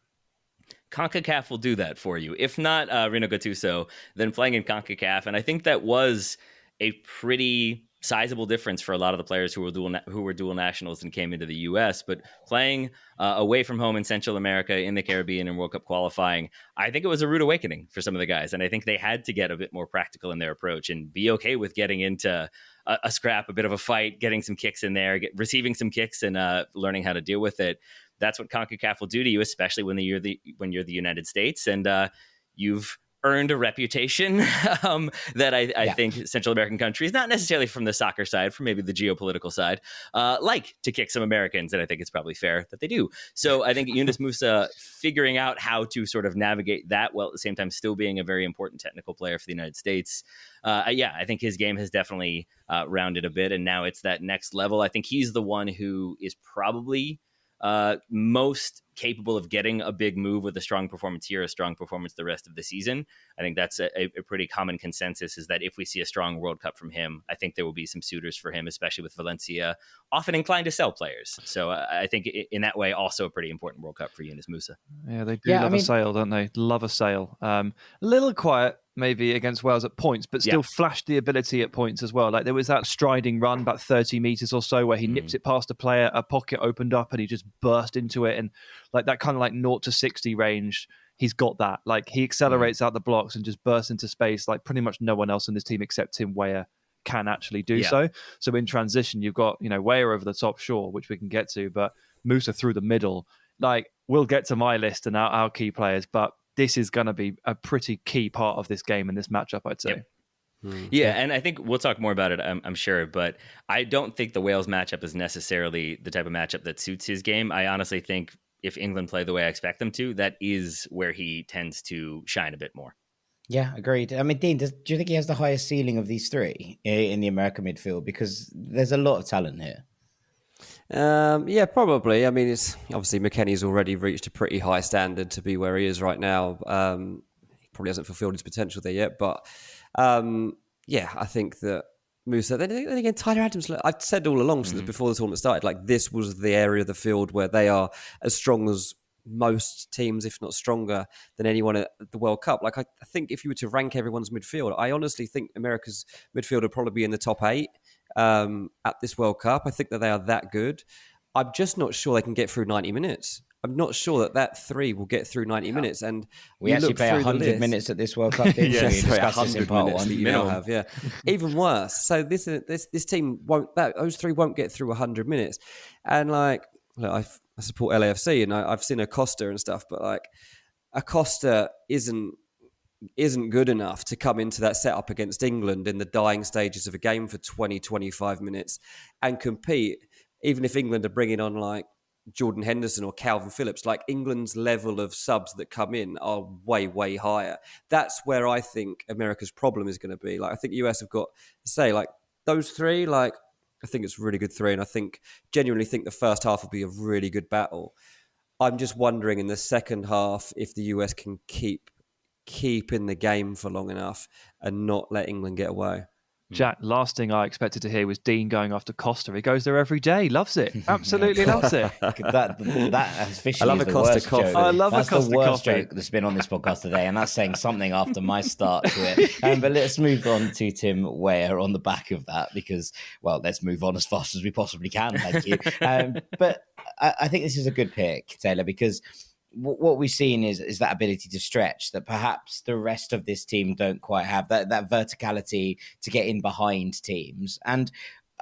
[SPEAKER 6] CONCACAF will do that for you. If not Reno Gattuso, then playing in CONCACAF. And I think that was a pretty sizable difference for a lot of the players who were dual nationals and came into the U.S. But playing away from home in Central America, in the Caribbean, and World Cup qualifying, I think it was a rude awakening for some of the guys. And I think they had to get a bit more practical in their approach and be okay with getting into a scrap, a bit of a fight, getting some kicks in there, receiving some kicks, and learning how to deal with it. That's what CONCACAF will do to you, especially when you're the United States, and you've earned a reputation that I think Central American countries, not necessarily from the soccer side, from maybe the geopolitical side, like to kick some Americans, and I think it's probably fair that they do. So I think Yunus Musa figuring out how to sort of navigate that while at the same time still being a very important technical player for the United States. I think his game has definitely rounded a bit, and now it's that next level. I think he's the one who is probably most capable of getting a big move with a strong performance here, a strong performance the rest of the season. I think that's a pretty common consensus, is that if we see a strong World Cup from him, I think there will be some suitors for him, especially with Valencia often inclined to sell players. So I think in that way, also a pretty important World Cup for Yunus Musa.
[SPEAKER 4] Yeah, they do love a sale, don't they? Love a sale. A little quiet maybe against Wales at points, but still flashed the ability at points as well. Like there was that striding run about 30 meters or so where he nips it past a player, a pocket opened up and he just burst into it. And like that kind of like 0 to 60 range, he's got that. Like he accelerates out the blocks and just bursts into space like pretty much no one else in this team except Tim Weah can actually do so. So in transition, you've got, Weah over the top, sure, which we can get to, but Musa through the middle. Like we'll get to my list and our key players, but this is going to be a pretty key part of this game and this matchup, I'd say.
[SPEAKER 6] Yeah, and I think we'll talk more about it, I'm sure, but I don't think the Wales matchup is necessarily the type of matchup that suits his game. I honestly think if England play the way I expect them to, that is where he tends to shine a bit more.
[SPEAKER 3] Yeah, agreed. I mean, Dean, do you think he has the highest ceiling of these three in the American midfield? Because there's a lot of talent here.
[SPEAKER 5] Yeah, probably. I mean, it's obviously McKennie's already reached a pretty high standard to be where he is right now. He probably hasn't fulfilled his potential there yet, but I think that Musa. Then again, Tyler Adams. I've said all along since before the tournament started, like this was the area of the field where they are as strong as most teams, if not stronger than anyone at the World Cup. Like I think if you were to rank everyone's midfield, I honestly think America's midfield would probably be in the top 8. At this World Cup. I think that they are that good. I'm just not sure they can get through 90 minutes. I'm not sure that 3 will get through 90 minutes. And
[SPEAKER 3] we actually play 100 minutes at this World Cup, didn't we?
[SPEAKER 5] 100 minutes that you now have, yeah. Even worse. So this team won't, those 3 won't get through 100 minutes. And like, look, I support LAFC and I've seen Acosta and stuff, but like Acosta isn't good enough to come into that setup against England in the dying stages of a game for 20, 25 minutes and compete, even if England are bringing on like Jordan Henderson or Calvin Phillips. Like England's level of subs that come in are way, way higher. That's where I think America's problem is going to be. Like I think US have got to say like those 3, like I think it's a really good 3 and I genuinely think the first half will be a really good battle. I'm just wondering in the second half if the US can keep in the game for long enough and not let England get away.
[SPEAKER 4] Jack, last thing I expected to hear was Dean going after Costa. He goes there every day, loves it, absolutely loves it.
[SPEAKER 3] That officially
[SPEAKER 5] I love
[SPEAKER 3] is
[SPEAKER 5] a
[SPEAKER 3] the
[SPEAKER 5] Costa
[SPEAKER 3] worst
[SPEAKER 5] coffee.
[SPEAKER 3] joke.
[SPEAKER 4] I love a
[SPEAKER 3] that's
[SPEAKER 4] Costa
[SPEAKER 3] the worst
[SPEAKER 4] coffee.
[SPEAKER 3] joke that's been on this podcast today, and that's saying something after my start to it. But let's move on to Tim Weah on the back of that, because, well, let's move on as fast as we possibly can. Thank you. But I think this is a good pick, Taylor, because what we've seen is that ability to stretch that perhaps the rest of this team don't quite have, that verticality to get in behind teams. And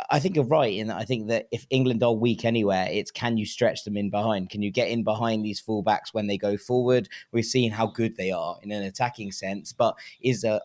[SPEAKER 3] I think you're right in that. I think that if England are weak anywhere, it's can you stretch them in behind? Can you get in behind these fullbacks when they go forward? We've seen how good they are in an attacking sense, but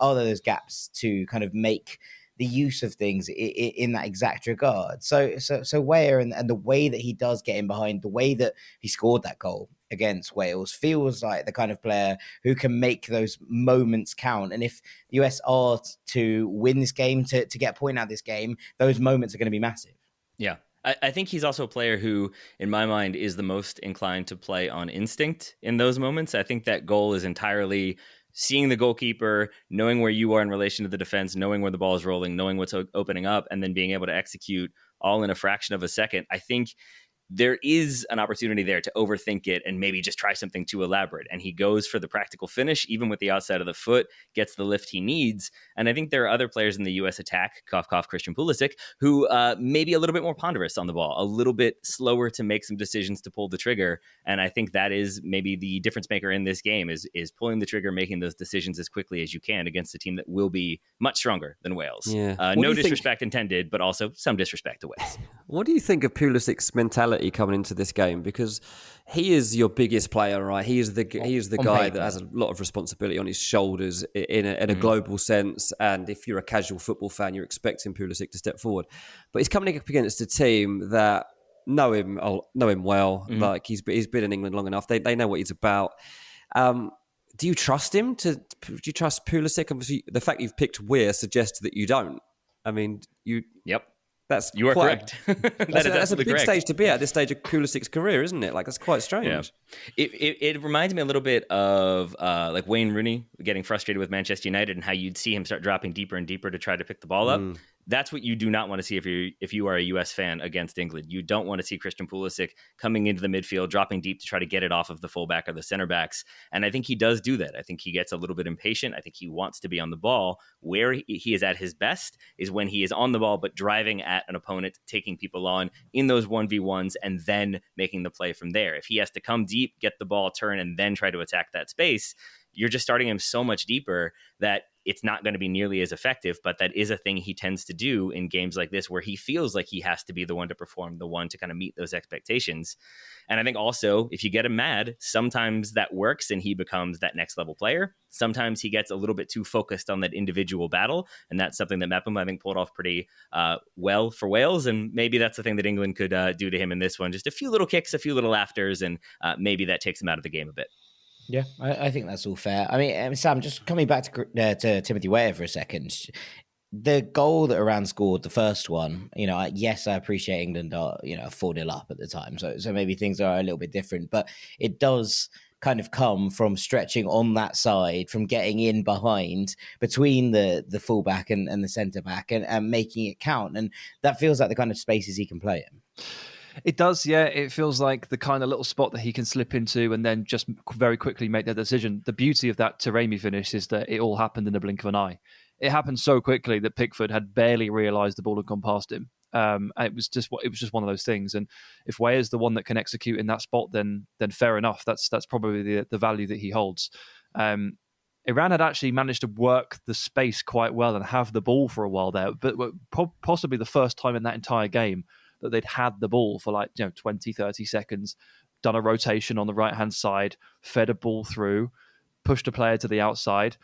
[SPEAKER 3] are there those gaps to kind of make the use of things in that exact regard? So Weah and the way that he does get in behind, the way that he scored that goal against Wales feels like the kind of player who can make those moments count. And if the US are to win this game, to get a point out of this game, those moments are going to be massive.
[SPEAKER 6] Yeah. I think he's also a player who, in my mind, is the most inclined to play on instinct in those moments. I think that goal is entirely seeing the goalkeeper, knowing where you are in relation to the defense, knowing where the ball is rolling, knowing what's opening up, and then being able to execute all in a fraction of a second. I think there is an opportunity there to overthink it and maybe just try something too elaborate. And he goes for the practical finish, even with the outside of the foot, gets the lift he needs. And I think there are other players in the U.S. attack, cough, cough, Christian Pulisic, who may be a little bit more ponderous on the ball, a little bit slower to make some decisions to pull the trigger. And I think that is maybe the difference maker in this game is pulling the trigger, making those decisions as quickly as you can against a team that will be much stronger than Wales.
[SPEAKER 5] Yeah.
[SPEAKER 6] No disrespect intended, but also some disrespect to Wales.
[SPEAKER 5] What do you think of Pulisic's mentality coming into this game? Because he is your biggest player, right? He is the guy that has a lot of responsibility on his shoulders in a global sense. And if you're a casual football fan, you're expecting Pulisic to step forward. But he's coming up against a team that know him well. Mm-hmm. Like he's been in England long enough. They know what he's about. Do you trust him? Do you trust Pulisic? Obviously, the fact you've picked Weah suggests that you don't. I mean,
[SPEAKER 6] Yep.
[SPEAKER 5] You
[SPEAKER 6] are correct.
[SPEAKER 5] That's a big
[SPEAKER 6] correct.
[SPEAKER 5] stage to be at this stage of Pulisic's career, isn't it? Like, that's quite strange.
[SPEAKER 6] Yeah. It reminds me a little bit of like Wayne Rooney getting frustrated with Manchester United and how you'd see him start dropping deeper and deeper to try to pick the ball up. That's what you do not want to see if you are a US fan against England. You don't want to see Christian Pulisic coming into the midfield, dropping deep to try to get it off of the fullback or the center backs. And I think he does do that. I think he gets a little bit impatient. I think he wants to be on the ball. Where he is at his best is when he is on the ball, but driving at an opponent, taking people on in those 1v1s, and then making the play from there. If he has to come deep, get the ball, turn, and then try to attack that space, you're just starting him so much deeper that it's not going to be nearly as effective. But that is a thing he tends to do in games like this, where he feels like he has to be the one to perform, the one to kind of meet those expectations. And I think also, if you get him mad, sometimes that works and he becomes that next level player. Sometimes he gets a little bit too focused on that individual battle. And that's something that Mepham, I think, pulled off pretty well for Wales. And maybe that's the thing that England could do to him in this one. Just a few little kicks, a few little laughters, and maybe that takes him out of the game a bit.
[SPEAKER 3] Yeah, I think that's all fair. I mean, Sam, just coming back to Timothy Weah for a second, the goal that Iran scored, the first one, yes, I appreciate England are, 4-0 up at the time. So maybe things are a little bit different, but it does kind of come from stretching on that side, from getting in behind between the fullback and the centre back and making it count. And that feels like the kind of spaces he can play in.
[SPEAKER 4] It does, yeah. It feels like the kind of little spot that he can slip into and then just very quickly make their decision. The beauty of that Taremi finish is that it all happened in the blink of an eye. It happened so quickly that Pickford had barely realised the ball had gone past him. It was just one of those things. And if Weah is the one that can execute in that spot, then fair enough. That's probably the value that he holds. Iran had actually managed to work the space quite well and have the ball for a while there, but possibly the first time in that entire game that they'd had the ball for 20, 30 seconds, done a rotation on the right-hand side, fed a ball through, pushed a player to the outside.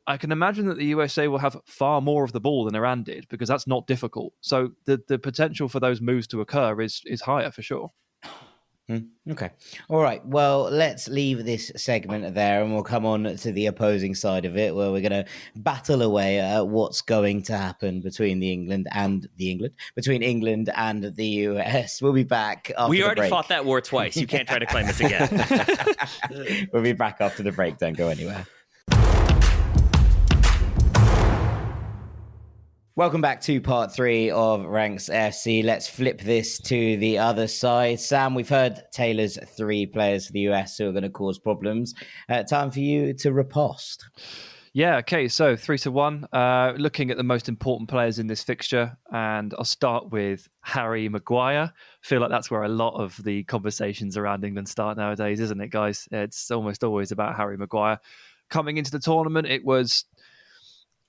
[SPEAKER 4] I can imagine that the USA will have far more of the ball than Iran did, because that's not difficult. So the potential for those moves to occur is higher for sure.
[SPEAKER 3] Okay. All right. Well, let's leave this segment there and we'll come on to the opposing side of it, where we're going to battle away at what's going to happen between England and the US. We'll be back after
[SPEAKER 6] We
[SPEAKER 3] the
[SPEAKER 6] already
[SPEAKER 3] break.
[SPEAKER 6] fought that war twice. You can't try to claim this again.
[SPEAKER 3] We'll be back after the break. Don't go anywhere. Welcome back to part 3 of Ranks FC. Let's flip this to the other side. Sam, we've heard Taylor's 3 players for the US who are going to cause problems. Time for you to riposte.
[SPEAKER 4] Yeah, okay, so 3-1. Looking at the most important players in this fixture, and I'll start with Harry Maguire. I feel like that's where a lot of the conversations around England start nowadays, isn't it, guys? It's almost always about Harry Maguire. Coming into the tournament, it was...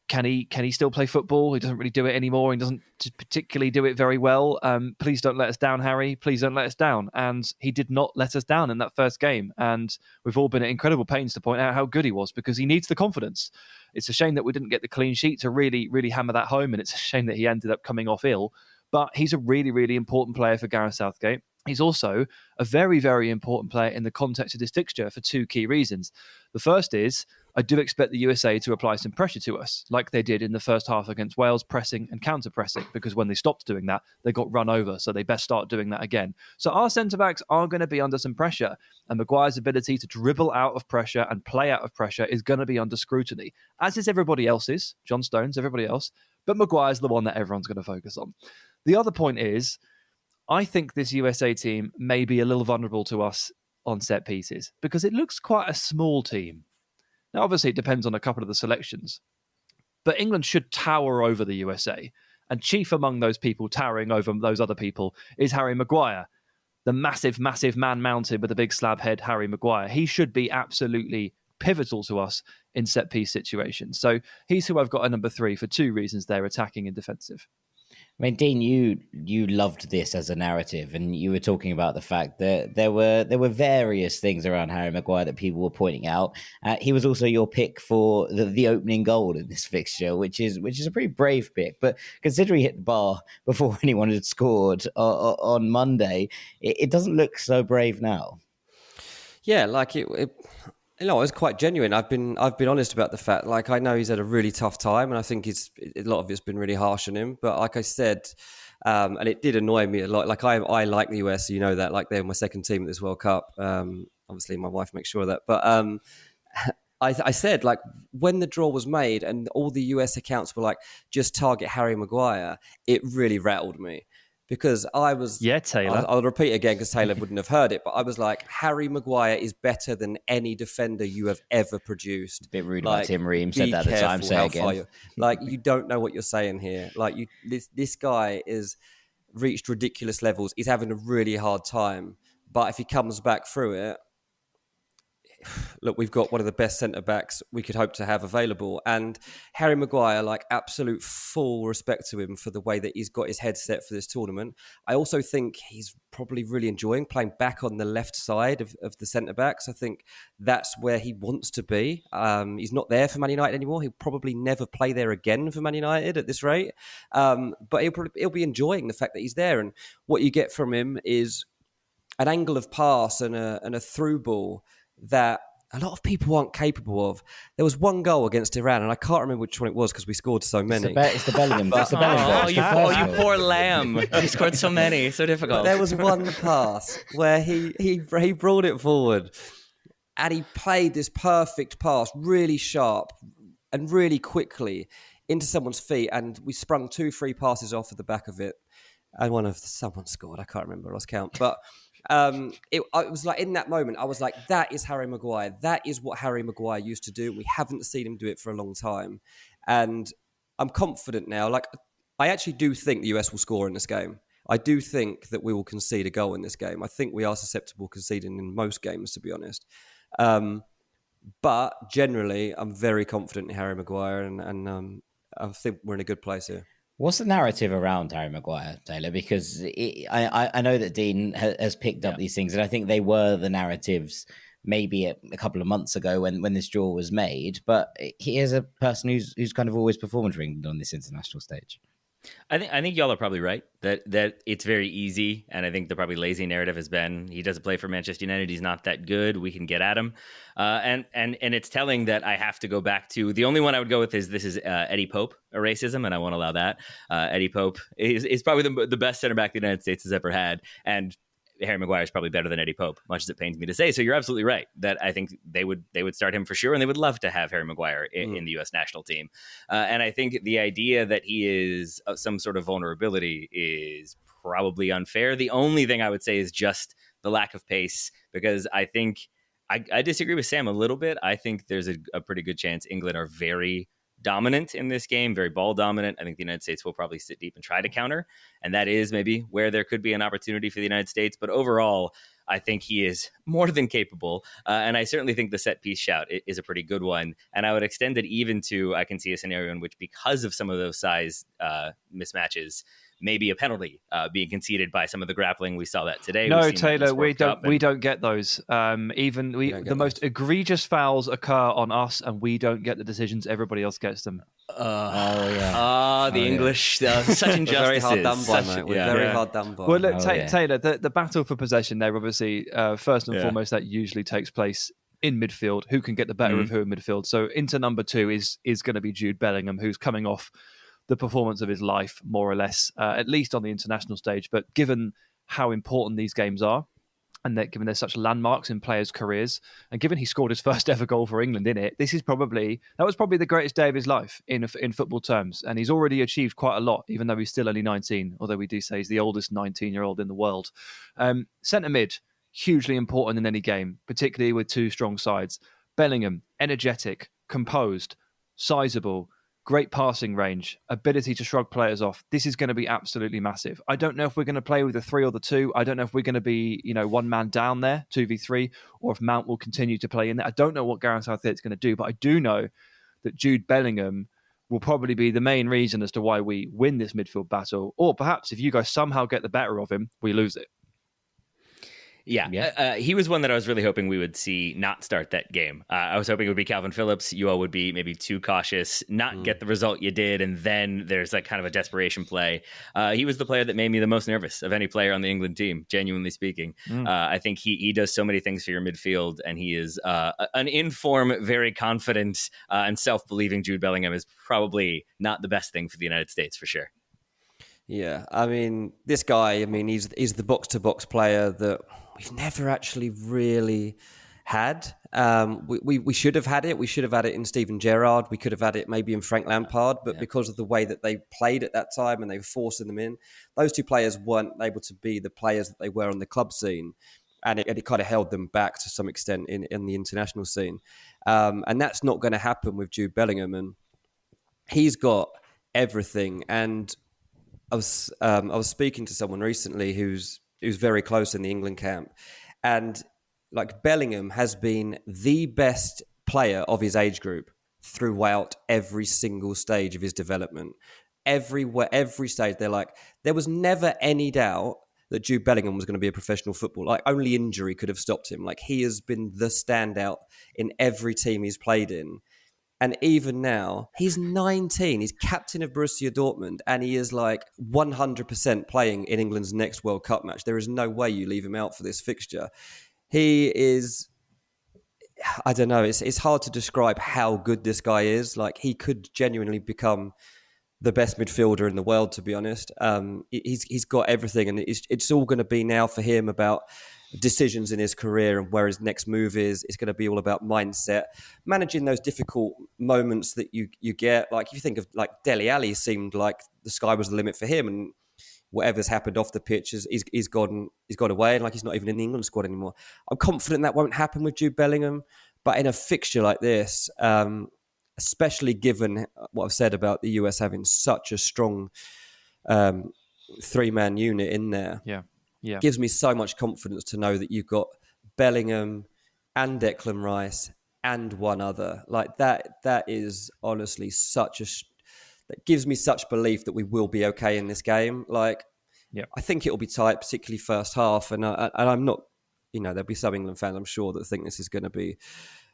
[SPEAKER 4] Can he still play football? He doesn't really do it anymore. He doesn't particularly do it very well. Please don't let us down, Harry. Please don't let us down. And he did not let us down in that first game. And we've all been at incredible pains to point out how good he was because he needs the confidence. It's a shame that we didn't get the clean sheet to really hammer that home. And it's a shame that he ended up coming off ill. But he's a really, really important player for Gareth Southgate. He's also a very, very important player in the context of this fixture for 2 key reasons. The first is I do expect the USA to apply some pressure to us, like they did in the first half against Wales, pressing and counter-pressing, because when they stopped doing that, they got run over, so they best start doing that again. So our centre-backs are going to be under some pressure, and Maguire's ability to dribble out of pressure and play out of pressure is going to be under scrutiny, as is everybody else's, John Stones, everybody else, but Maguire's the one that everyone's going to focus on. The other point is, I think this USA team may be a little vulnerable to us on set pieces because it looks quite a small team. Now, obviously, it depends on a couple of the selections, but England should tower over the USA. And chief among those people towering over those other people is Harry Maguire, the massive, massive man mounted with a big slab head, Harry Maguire. He should be absolutely pivotal to us in set piece situations. So he's who I've got at number 3 for 2 reasons there, attacking and defensive.
[SPEAKER 3] I mean, Dean, you loved this as a narrative, and you were talking about the fact that there were various things around Harry Maguire that people were pointing out. He was also your pick for the opening goal in this fixture, which is a pretty brave pick. But considering he hit the bar before anyone had scored on Monday, it doesn't look so brave now.
[SPEAKER 5] Yeah, like it was quite genuine. I've been honest about the fact. Like, I know he's had a really tough time, and I think a lot of it's been really harsh on him. But like I said, and it did annoy me a lot. Like I like the US, you know that. Like they're my second team at this World Cup. Obviously, my wife makes sure of that. But I said, like, when the draw was made and all the US accounts were like, just target Harry Maguire, it really rattled me. Because I was...
[SPEAKER 4] Yeah, Taylor.
[SPEAKER 5] I'll repeat again because Taylor wouldn't have heard it, but I was like, Harry Maguire is better than any defender you have ever produced.
[SPEAKER 3] A bit rude about Tim Ream, said that at the time, say again.
[SPEAKER 5] Like, you don't know what you're saying here. Like, this guy is reached ridiculous levels. He's having a really hard time. But if he comes back through it, look, we've got one of the best centre-backs we could hope to have available. And Harry Maguire, like, absolute full respect to him for the way that he's got his head set for this tournament. I also think he's probably really enjoying playing back on the left side of the centre-backs. I think that's where he wants to be. He's not there for Man United anymore. He'll probably never play there again for Man United at this rate. But he'll be enjoying the fact that he's there. And what you get from him is an angle of pass and a through ball that a lot of people aren't capable of. There was one goal against Iran, and I can't remember which one it was because we scored so many.
[SPEAKER 3] It's the Bellingham. It's the Bellingham.
[SPEAKER 6] You poor lamb. You scored so many. So difficult.
[SPEAKER 5] But there was one pass where he brought it forward and he played this perfect pass, really sharp and really quickly into someone's feet, and we sprung 2-3 passes off at the back of it. And someone scored. I can't remember, I lost count. But it was like in that moment, I was like, that is Harry Maguire. That is what Harry Maguire used to do. We haven't seen him do it for a long time. And I'm confident now. Like, I actually do think the US will score in this game. I do think that we will concede a goal in this game. I think we are susceptible to conceding in most games, to be honest. But generally, I'm very confident in Harry Maguire, and I think we're in a good place here.
[SPEAKER 3] What's the narrative around Harry Maguire, Taylor? Because I know that Dean has picked up these things, and I think they were the narratives maybe a couple of months ago when this draw was made. But he is a person who's kind of always performed for England on this international stage.
[SPEAKER 6] I think y'all are probably right that it's very easy, and I think the probably lazy narrative has been he doesn't play for Manchester United, he's not that good, we can get at him, and it's telling that I have to go back to the only one I would go with is Eddie Pope, a racism, and I won't allow that. Eddie Pope is probably the best center back the United States has ever had, and Harry Maguire is probably better than Eddie Pope, much as it pains me to say. So you're absolutely right that I think they would start him for sure, and they would love to have Harry Maguire in the U.S. national team. And I think the idea that he is some sort of vulnerability is probably unfair. The only thing I would say is just the lack of pace, because I think I disagree with Sam a little bit. I think there's a pretty good chance England are very dominant in this game, very ball dominant. I think the United States will probably sit deep and try to counter, and that is maybe where there could be an opportunity for the United States. But overall, I think he is more than capable, and I certainly think the set piece shout is a pretty good one. And I would extend it even to, I can see a scenario in which, because of some of those size mismatches, maybe a penalty being conceded by some of the grappling. We saw that today.
[SPEAKER 4] No, Taylor, we don't get those. The most egregious fouls occur on us, and we don't get the decisions. Everybody else gets them.
[SPEAKER 6] The English, such injustices.
[SPEAKER 5] Very hard done by, mate. We're very hard done by.
[SPEAKER 4] Well, look, Taylor, the battle for possession there, obviously, first and foremost, that usually takes place in midfield. Who can get the better of who in midfield? So into number 2 is going to be Jude Bellingham, who's coming off the performance of his life, more or less, at least on the international stage. But given how important these games are, and that given they're such landmarks in players' careers, and given he scored his first ever goal for England in it, that was probably the greatest day of his life in football terms. And he's already achieved quite a lot, even though he's still only 19, although we do say he's the oldest 19-year-old in the world. Centre mid, hugely important in any game, particularly with two strong sides. Bellingham, energetic, composed, sizable, great passing range, ability to shrug players off. This is going to be absolutely massive. I don't know if we're going to play with the 3 or the 2. I don't know if we're going to be, one man down there, 2v3, or if Mount will continue to play in there. I don't know what Gareth Southgate's going to do, but I do know that Jude Bellingham will probably be the main reason as to why we win this midfield battle. Or perhaps if you guys somehow get the better of him, we lose it.
[SPEAKER 6] Yeah. He was one that I was really hoping we would see not start that game. I was hoping it would be Calvin Phillips. You all would be maybe too cautious, not get the result you did, and then there's like kind of a desperation play. He was the player that made me the most nervous of any player on the England team, genuinely speaking. I think he does so many things for your midfield, and he is an in-form, very confident and self-believing Jude Bellingham is probably not the best thing for the United States, for sure.
[SPEAKER 5] Yeah, I mean, this guy, he's the box-to-box player that we've never actually really had. We should have had it. We should have had it in Steven Gerrard. We could have had it maybe in Frank Lampard, but because of the way that they played at that time and they were forcing them in, those two players weren't able to be the players that they were on the club scene. And it kind of held them back to some extent in the international scene. And that's not going to happen with Jude Bellingham. And he's got everything. And I was speaking to someone recently who's very close in the England camp, and like Bellingham has been the best player of his age group throughout every single stage of his development. Every stage, there was never any doubt that Jude Bellingham was going to be a professional footballer. Like, only injury could have stopped him. Like, he has been the standout in every team he's played in. And even now, he's 19. He's captain of Borussia Dortmund, and he is like 100% playing in England's next World Cup match. There is no way you leave him out for this fixture. He is, I don't know, it's hard to describe how good this guy is. Like, he could genuinely become the best midfielder in the world, to be honest. He's got everything, and it's all going to be now for him about decisions in his career and where his next move is. It's going to be all about mindset, managing those difficult moments that you get. Like, if you think of like Dele Alli, seemed like the sky was the limit for him, and whatever's happened off the pitch he's gone away, and like he's not even in the England squad anymore. I'm confident that won't happen with Jude Bellingham, but in a fixture like this, especially given what I've said about the US having such a strong 3-man unit in there.
[SPEAKER 4] Yeah.
[SPEAKER 5] Gives me so much confidence to know that you've got Bellingham and Declan Rice and one other. Like, that is honestly that gives me such belief that we will be okay in this game. Like, I think it'll be tight, particularly first half. And I'm not, there'll be some England fans, I'm sure, that think this is going to be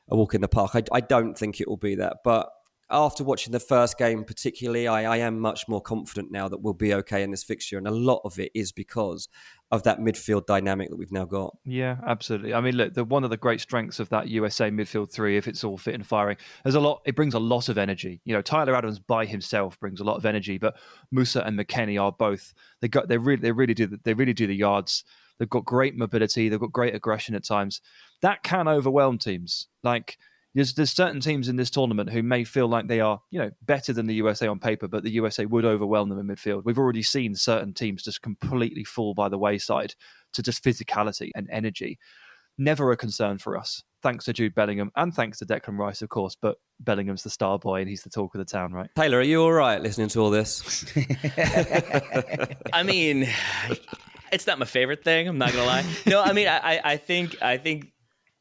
[SPEAKER 5] a walk in the park. I don't think it will be that. But after watching the first game particularly, I am much more confident now that we'll be okay in this fixture. And a lot of it is because of that midfield dynamic that we've now got.
[SPEAKER 4] Yeah, absolutely. I mean, look, one of the great strengths of that USA midfield 3, if it's all fit and firing, it brings a lot of energy. Tyler Adams by himself brings a lot of energy, but Musa and McKennie are both, they really do the yards. They've got great mobility. They've got great aggression at times. That can overwhelm teams. Like there's certain teams in this tournament who may feel like they are, better than the USA on paper, but the USA would overwhelm them in midfield. We've already seen certain teams just completely fall by the wayside to just physicality and energy. Never a concern for us. Thanks to Jude Bellingham and thanks to Declan Rice, of course, but Bellingham's the star boy and he's the talk of the town, right?
[SPEAKER 5] Taylor, are you all right listening to all this?
[SPEAKER 6] I mean, it's not my favorite thing. I'm not going to lie. No, I mean, I think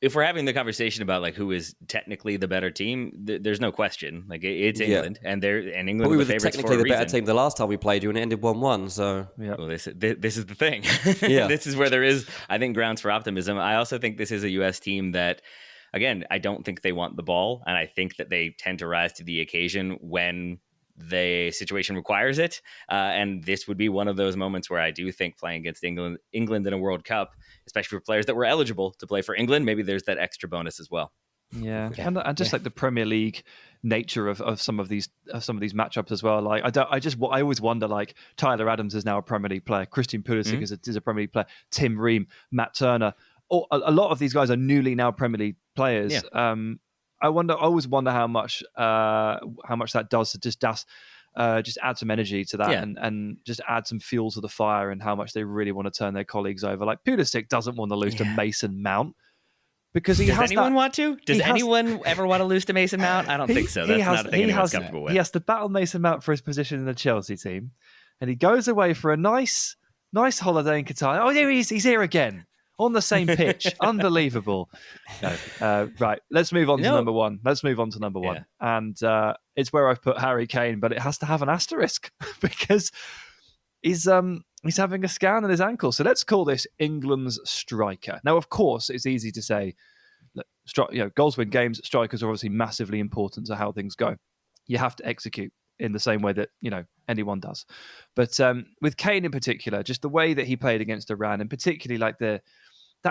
[SPEAKER 6] if we're having the conversation about like who is technically the better team, there's no question. Like it's England, and England.
[SPEAKER 5] But we were
[SPEAKER 6] favorites
[SPEAKER 5] technically
[SPEAKER 6] for a
[SPEAKER 5] the better
[SPEAKER 6] reason.
[SPEAKER 5] team the last time we played you, and it ended 1-1. So
[SPEAKER 6] Well, this is the thing.
[SPEAKER 5] Yeah.
[SPEAKER 6] This is where there is, I think, grounds for optimism. I also think this is a U.S. team that, again, I don't think they want the ball, and I think that they tend to rise to the occasion when the situation requires it. And this would be one of those moments where I do think playing against England in a World Cup, especially for players that were eligible to play for England, maybe there's that extra bonus as well.
[SPEAKER 4] Yeah. And just like the Premier League nature of some of these matchups as well. Like I always wonder, like Tyler Adams is now a Premier League player, Christian Pulisic is a Premier League player, Tim Ream, Matt Turner. A lot of these guys are newly now Premier League players.
[SPEAKER 6] Yeah.
[SPEAKER 4] I always wonder how much that does to just add some energy to that and just add some fuel to the fire, and how much they really want to turn their colleagues over. Like Pulisic doesn't want to lose to Mason Mount because he
[SPEAKER 6] Does
[SPEAKER 4] has
[SPEAKER 6] anyone want to? Does anyone ever want to lose to Mason Mount? I don't think so. That's not a thing anyone's comfortable with.
[SPEAKER 4] He has to battle Mason Mount for his position in the Chelsea team, and he goes away for a nice holiday in Qatar. Oh, yeah, he's here again. On the same pitch. Unbelievable. No. Right. Let's move on to number one. And it's where I've put Harry Kane, but it has to have an asterisk because he's having a scan on his ankle. So let's call this England's striker. Now, of course, it's easy to say, goals win games. Strikers are obviously massively important to how things go. You have to execute in the same way that, anyone does. But with Kane in particular, just the way that he played against Iran, and particularly like that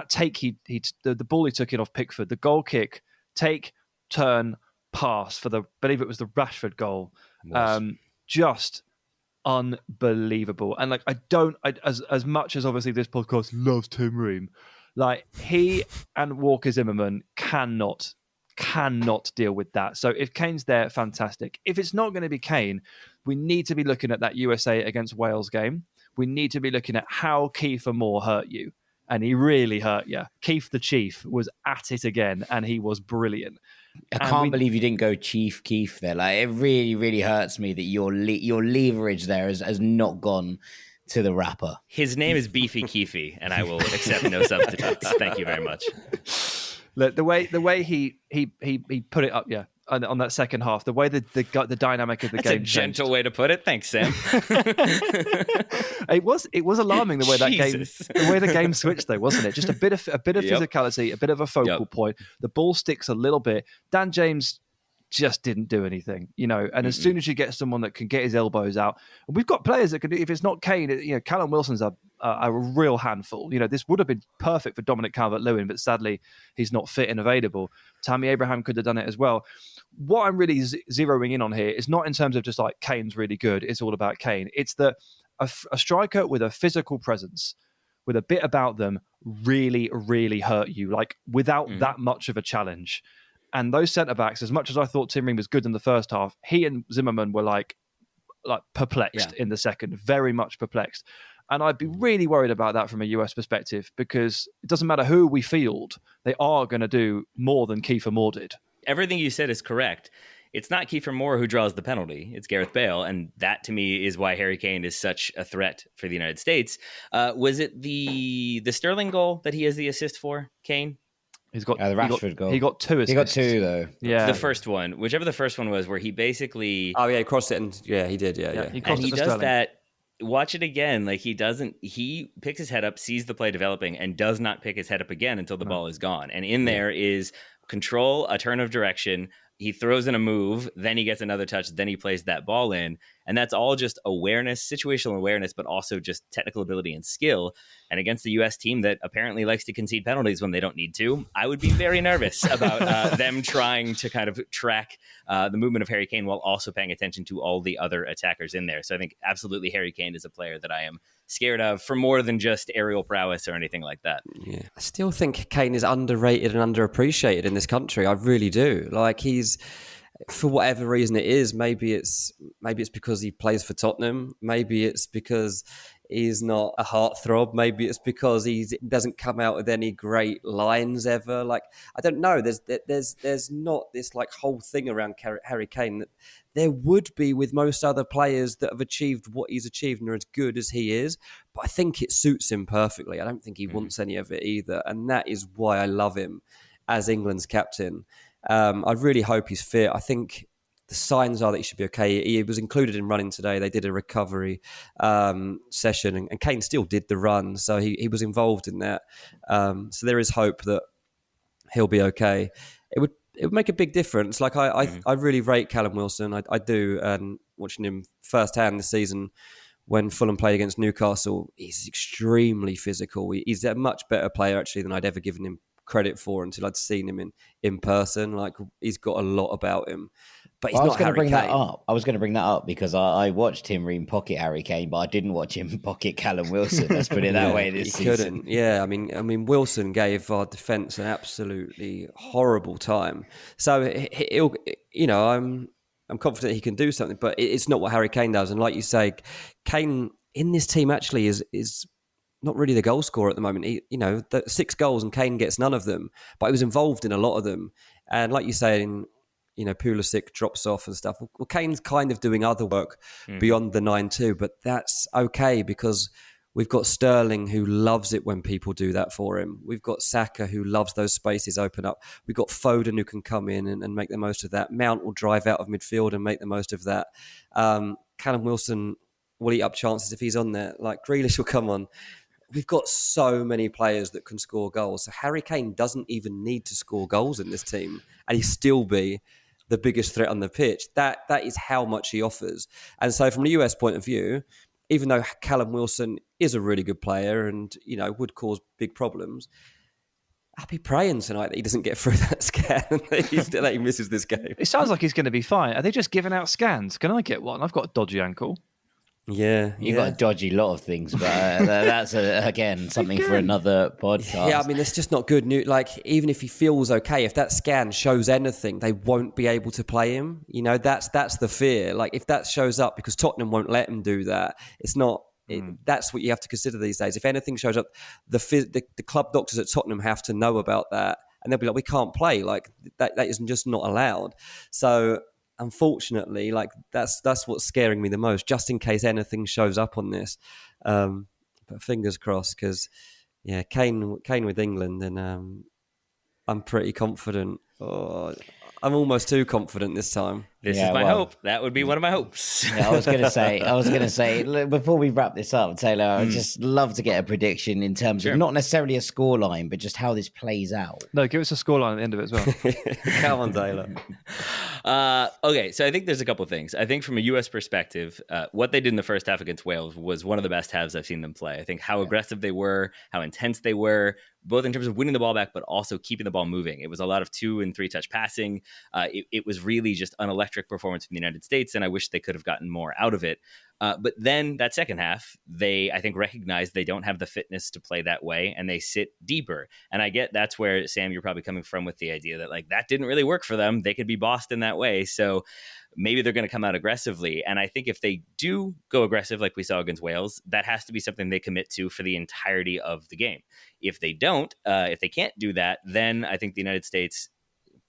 [SPEAKER 4] take the ball he took in off Pickford, the goal kick, take, turn, pass for I believe it was the Rashford goal. Just unbelievable. And like as much as obviously this podcast loves Tim Ream, like he and Walker Zimmerman cannot deal with that. So if Kane's there, fantastic. If it's not going to be Kane, we need to be looking at that USA against Wales game. We need to be looking at how Kiefer Moore hurt you. And he really hurt you. Keith the Chief was at it again, and he was brilliant.
[SPEAKER 3] I can't believe you didn't go Chief Keef there. Like, it really, really hurts me that your leverage there has not gone to the rapper.
[SPEAKER 6] His name is Beefy Keefy, and I will accept no substitutes. Thank you very much.
[SPEAKER 4] Look, the way he put it up, on that second half, the way the dynamic of the game.
[SPEAKER 6] That's a gentle way to put it. Thanks, Sam.
[SPEAKER 4] It was alarming the way the game switched, though, wasn't it? Just a bit of physicality, a bit of a focal point. The ball sticks a little bit. Dan James just didn't do anything, And as soon as you get someone that can get his elbows out, and we've got players that can do. If it's not Kane, Callum Wilson's a real handful. This would have been perfect for Dominic Calvert-Lewin, but sadly he's not fit and available. Tammy Abraham could have done it as well. What I'm really zeroing in on here is not in terms of just like Kane's really good. It's all about Kane. It's that a striker with a physical presence, with a bit about them, really, really hurt you. Like without that much of a challenge. And those centre-backs, as much as I thought Tim Ream was good in the first half, he and Zimmerman were like perplexed in the second, very much perplexed. And I'd be really worried about that from a US perspective, because it doesn't matter who we field, they are going to do more than Kiefer Moore did.
[SPEAKER 6] Everything you said is correct. It's not Kiefer Moore who draws the penalty. It's Gareth Bale. And that, to me, is why Harry Kane is such a threat for the United States. Was it the Sterling goal that he has the assist for, Kane?
[SPEAKER 4] He's got
[SPEAKER 3] the Rashford goal.
[SPEAKER 4] He got two assists.
[SPEAKER 3] He got two, though.
[SPEAKER 4] Yeah.
[SPEAKER 6] The first one, whichever the first one was, where he basically...
[SPEAKER 5] Oh, yeah, he crossed it, and he did, yeah.
[SPEAKER 4] He
[SPEAKER 6] and he does
[SPEAKER 4] Sterling.
[SPEAKER 6] that... Watch it again. Like he picks his head up, sees the play developing, and does not pick his head up again until the ball is gone. And in there is control, a turn of direction. He throws in a move, then he gets another touch, then he plays that ball in. And that's all just awareness, situational awareness, but also just technical ability and skill. And against the U.S. team that apparently likes to concede penalties when they don't need to, I would be very nervous about them trying to kind of track the movement of Harry Kane while also paying attention to all the other attackers in there. So I think absolutely Harry Kane is a player that I am scared of for more than just aerial prowess or anything like that.
[SPEAKER 5] Yeah, I still think Kane is underrated and underappreciated in this country. I really do. Like, he's, for whatever reason it is, maybe it's because he plays for Tottenham. Maybe it's because he's not a heartthrob. Maybe it's because he doesn't come out with any great lines ever. Like, I don't know. There's not this like whole thing around Harry Kane that there would be with most other players that have achieved what he's achieved and are as good as he is. But I think it suits him perfectly. I don't think he wants any of it either. And that is why I love him as England's captain. I really hope he's fit. I think the signs are that he should be okay. He was included in running today. They did a recovery session, and Kane still did the run. So he was involved in that. So there is hope that he'll be okay. It would make a big difference. Like, I really rate Callum Wilson. I do. And watching him firsthand this season when Fulham played against Newcastle, he's extremely physical. He's a much better player, actually, than I'd ever given him credit for until I'd seen him in person. Like, he's got a lot about him. But he's not Harry Kane.
[SPEAKER 3] I was going to bring that up because I watched him pocket Harry Kane, but I didn't watch him pocket Callum Wilson. Let's put it that way this season.
[SPEAKER 5] Couldn't. Yeah, I mean, Wilson gave our defence an absolutely horrible time. So he'll, I'm confident he can do something, but it's not what Harry Kane does. And like you say, Kane in this team actually is not really the goal scorer at the moment. The 6 goals and Kane gets none of them, but he was involved in a lot of them. And like you say, Pulisic drops off and stuff. Well, Kane's kind of doing other work beyond the 9-2, but that's okay because we've got Sterling who loves it when people do that for him. We've got Saka who loves those spaces open up. We've got Foden who can come in and make the most of that. Mount will drive out of midfield and make the most of that. Callum Wilson will eat up chances if he's on there. Like, Grealish will come on. We've got so many players that can score goals. So Harry Kane doesn't even need to score goals in this team, and he'd still be the biggest threat on the pitch. That is how much he offers. And so from a US point of view, even though Callum Wilson is a really good player and, would cause big problems, I'll be praying tonight that he doesn't get through that scan and that he misses this game.
[SPEAKER 4] It sounds like he's going to be fine. Are they just giving out scans? Can I get one? I've got a dodgy ankle.
[SPEAKER 5] Yeah,
[SPEAKER 3] you've got a dodgy lot of things, but that's again something for another podcast.
[SPEAKER 5] Yeah, I mean, it's just not good news. Like, even if he feels okay, if that scan shows anything, they won't be able to play him. That's the fear. Like, if that shows up, because Tottenham won't let him do that, it's not. That's what you have to consider these days. If anything shows up, the club doctors at Tottenham have to know about that, and they'll be like, "We can't play. Like, that is just not allowed." So, unfortunately, like, that's what's scaring me the most, just in case anything shows up on this. But fingers crossed, because Kane with England, and I'm pretty confident. I'm almost too confident this time.
[SPEAKER 6] This is my hope. That would be one of my hopes.
[SPEAKER 3] Yeah, I was going to say, look, before we wrap this up, Taylor, I'd just love to get a prediction in terms of not necessarily a scoreline, but just how this plays out.
[SPEAKER 4] No, give us a scoreline at the end of it as well.
[SPEAKER 5] Come on, Taylor.
[SPEAKER 6] Okay, so I think there's a couple of things. I think from a U.S. perspective, what they did in the first half against Wales was one of the best halves I've seen them play. I think how aggressive they were, how intense they were, both in terms of winning the ball back, but also keeping the ball moving. It was a lot of 2 and 3 touch passing. It was really just an electric performance from the United States, and I wish they could have gotten more out of it. But then that second half, they, I think, recognized they don't have the fitness to play that way, and they sit deeper. And I get that's where, Sam, you're probably coming from with the idea that, like, that didn't really work for them. They could be bossed in that way. So maybe they're going to come out aggressively. And I think if they do go aggressive, like we saw against Wales, that has to be something they commit to for the entirety of the game. If they don't, if they can't do that, then I think the United States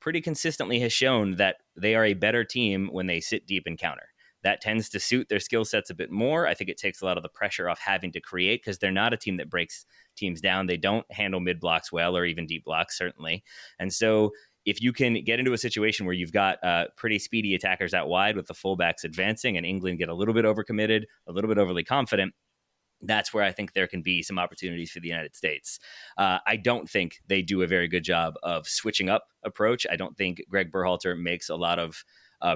[SPEAKER 6] pretty consistently has shown that they are a better team when they sit deep and counter. That tends to suit their skill sets a bit more. I think it takes a lot of the pressure off having to create, because they're not a team that breaks teams down. They don't handle mid blocks well, or even deep blocks, certainly. And so if you can get into a situation where you've got pretty speedy attackers out wide with the fullbacks advancing, and England get a little bit overcommitted, a little bit overly confident, that's where I think there can be some opportunities for the United States. I don't think they do a very good job of switching up approach. I don't think Greg Berhalter makes a lot of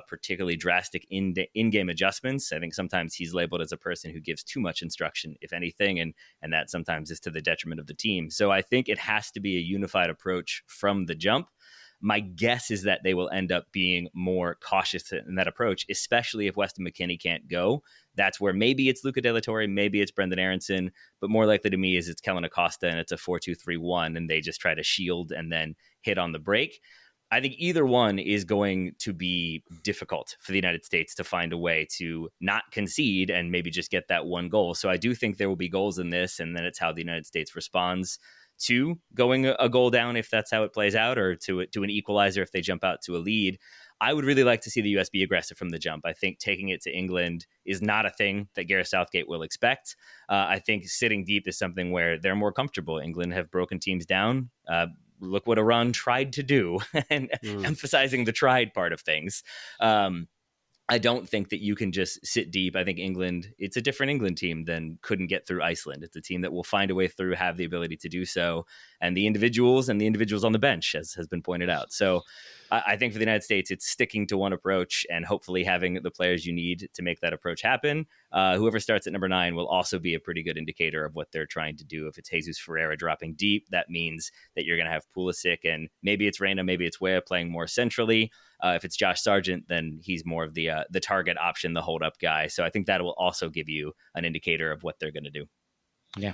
[SPEAKER 6] particularly drastic in-game adjustments. I think sometimes he's labeled as a person who gives too much instruction, if anything, and that sometimes is to the detriment of the team. So I think it has to be a unified approach from the jump. My guess is that they will end up being more cautious in that approach, especially if Weston McKennie can't go. That's where maybe it's Luca De La Torre, maybe it's Brendan Aronson, but more likely to me is it's Kellen Acosta and it's a 4-2-3-1 and they just try to shield and then hit on the break. I think either one is going to be difficult for the United States to find a way to not concede and maybe just get that one goal. So I do think there will be goals in this, and then it's how the United States responds to going a goal down if that's how it plays out, or to an equalizer if they jump out to a lead. I would really like to see the U.S. be aggressive from the jump. I think taking it to England is not a thing that Gareth Southgate will expect. I think sitting deep is something where they're more comfortable. England have broken teams down. Look what Iran tried to do, and emphasizing the tried part of things. I don't think that you can just sit deep. I think England, it's a different England team than couldn't get through Iceland. It's a team that will find a way through, have the ability to do so. And the individuals on the bench, as has been pointed out. So I think for the United States, it's sticking to one approach and hopefully having the players you need to make that approach happen. Whoever starts at number 9 will also be a pretty good indicator of what they're trying to do. If it's Jesus Ferreira dropping deep, that means that you're going to have Pulisic, and maybe it's Reina, maybe it's Weah playing more centrally. If it's Josh Sargent, then he's more of the target option, the hold-up guy. So I think that will also give you an indicator of what they're going to do.
[SPEAKER 3] Yeah,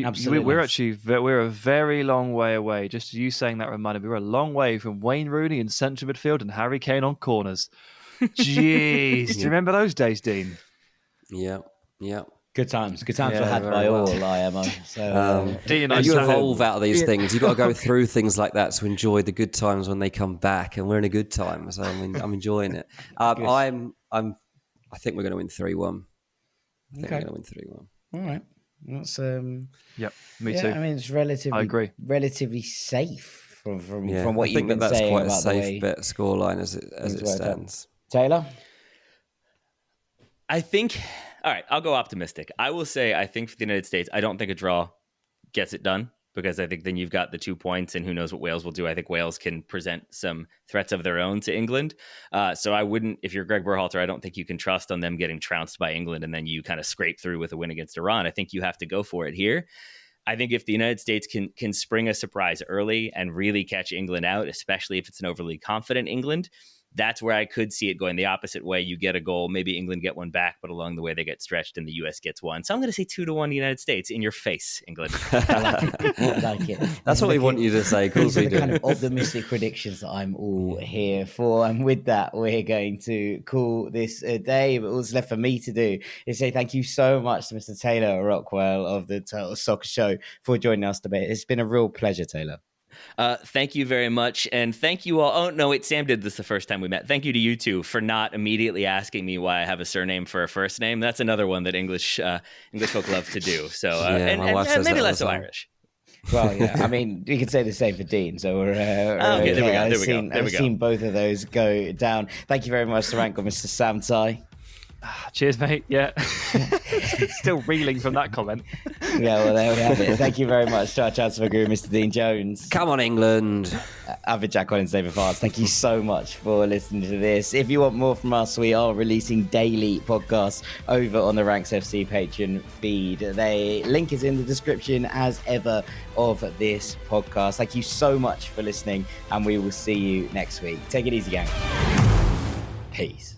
[SPEAKER 4] absolutely. We're a very long way away. Just you saying that reminded me, we're a long way from Wayne Rooney in central midfield and Harry Kane on corners. Jeez, do you remember those days, Dean?
[SPEAKER 5] Yeah.
[SPEAKER 3] Good times were had by all, IMO. So,
[SPEAKER 5] you evolve out of these things. You've got to go through things like that to enjoy the good times when they come back, and we're in a good time. So I'm enjoying it. I think we're going to win 3-1. I think we're going to win 3-1.
[SPEAKER 3] All right. That's
[SPEAKER 4] Yep, me too.
[SPEAKER 3] I mean, it's relatively,
[SPEAKER 4] I agree.
[SPEAKER 3] Relatively safe from what you've been saying.
[SPEAKER 5] I think that's quite a
[SPEAKER 3] about
[SPEAKER 5] safe bet scoreline as it stands.
[SPEAKER 3] Taylor,
[SPEAKER 6] I think. All right, I'll go optimistic. I will say I think for the United States, I don't think a draw gets it done, because I think then you've got the 2 points, and who knows what Wales will do. I think Wales can present some threats of their own to England. So I wouldn't, if you're Greg Berhalter, I don't think you can trust on them getting trounced by England and then you kind of scrape through with a win against Iran. I think you have to go for it here. I think if the United States can spring a surprise early and really catch England out, especially if it's an overly confident England, that's where I could see it going the opposite way. You get a goal, maybe England get one back, but along the way they get stretched and the U.S. gets one. So I'm going to say 2-1 United States. In your face, England.
[SPEAKER 3] I like it.
[SPEAKER 5] That's what we want you to say.
[SPEAKER 3] These are the kind of optimistic predictions that I'm all here for. And with that, we're going to call this a day. But all that's left for me to do is say thank you so much to Mr. Taylor Rockwell of the Total Soccer Show for joining us today. It's been a real pleasure, Taylor.
[SPEAKER 6] Thank you very much. And thank you all. Oh, no, wait, Sam did this the first time we met. Thank you to you two for not immediately asking me why I have a surname for a first name. That's another one that English folk love to do. So, and maybe less so Irish.
[SPEAKER 3] Well, yeah. I mean, you could say the same for Dean. So we're
[SPEAKER 6] okay, there we go.
[SPEAKER 3] I've seen both of those go down. Thank you very much to Rankle, Mr. Sam Tsai.
[SPEAKER 4] Cheers, mate. Yeah. Still reeling from that comment.
[SPEAKER 3] Yeah, well, there we have it. Thank you very much to our transfer guru, Mr. Dean Jones.
[SPEAKER 5] Come on, England.
[SPEAKER 3] Avid Jack Collins, David Farts. Thank you so much for listening to this. If you want more from us, we are releasing daily podcasts over on the Ranks FC Patreon feed. The link is in the description, as ever, of this podcast. Thank you so much for listening, and we will see you next week. Take it easy, gang. Peace.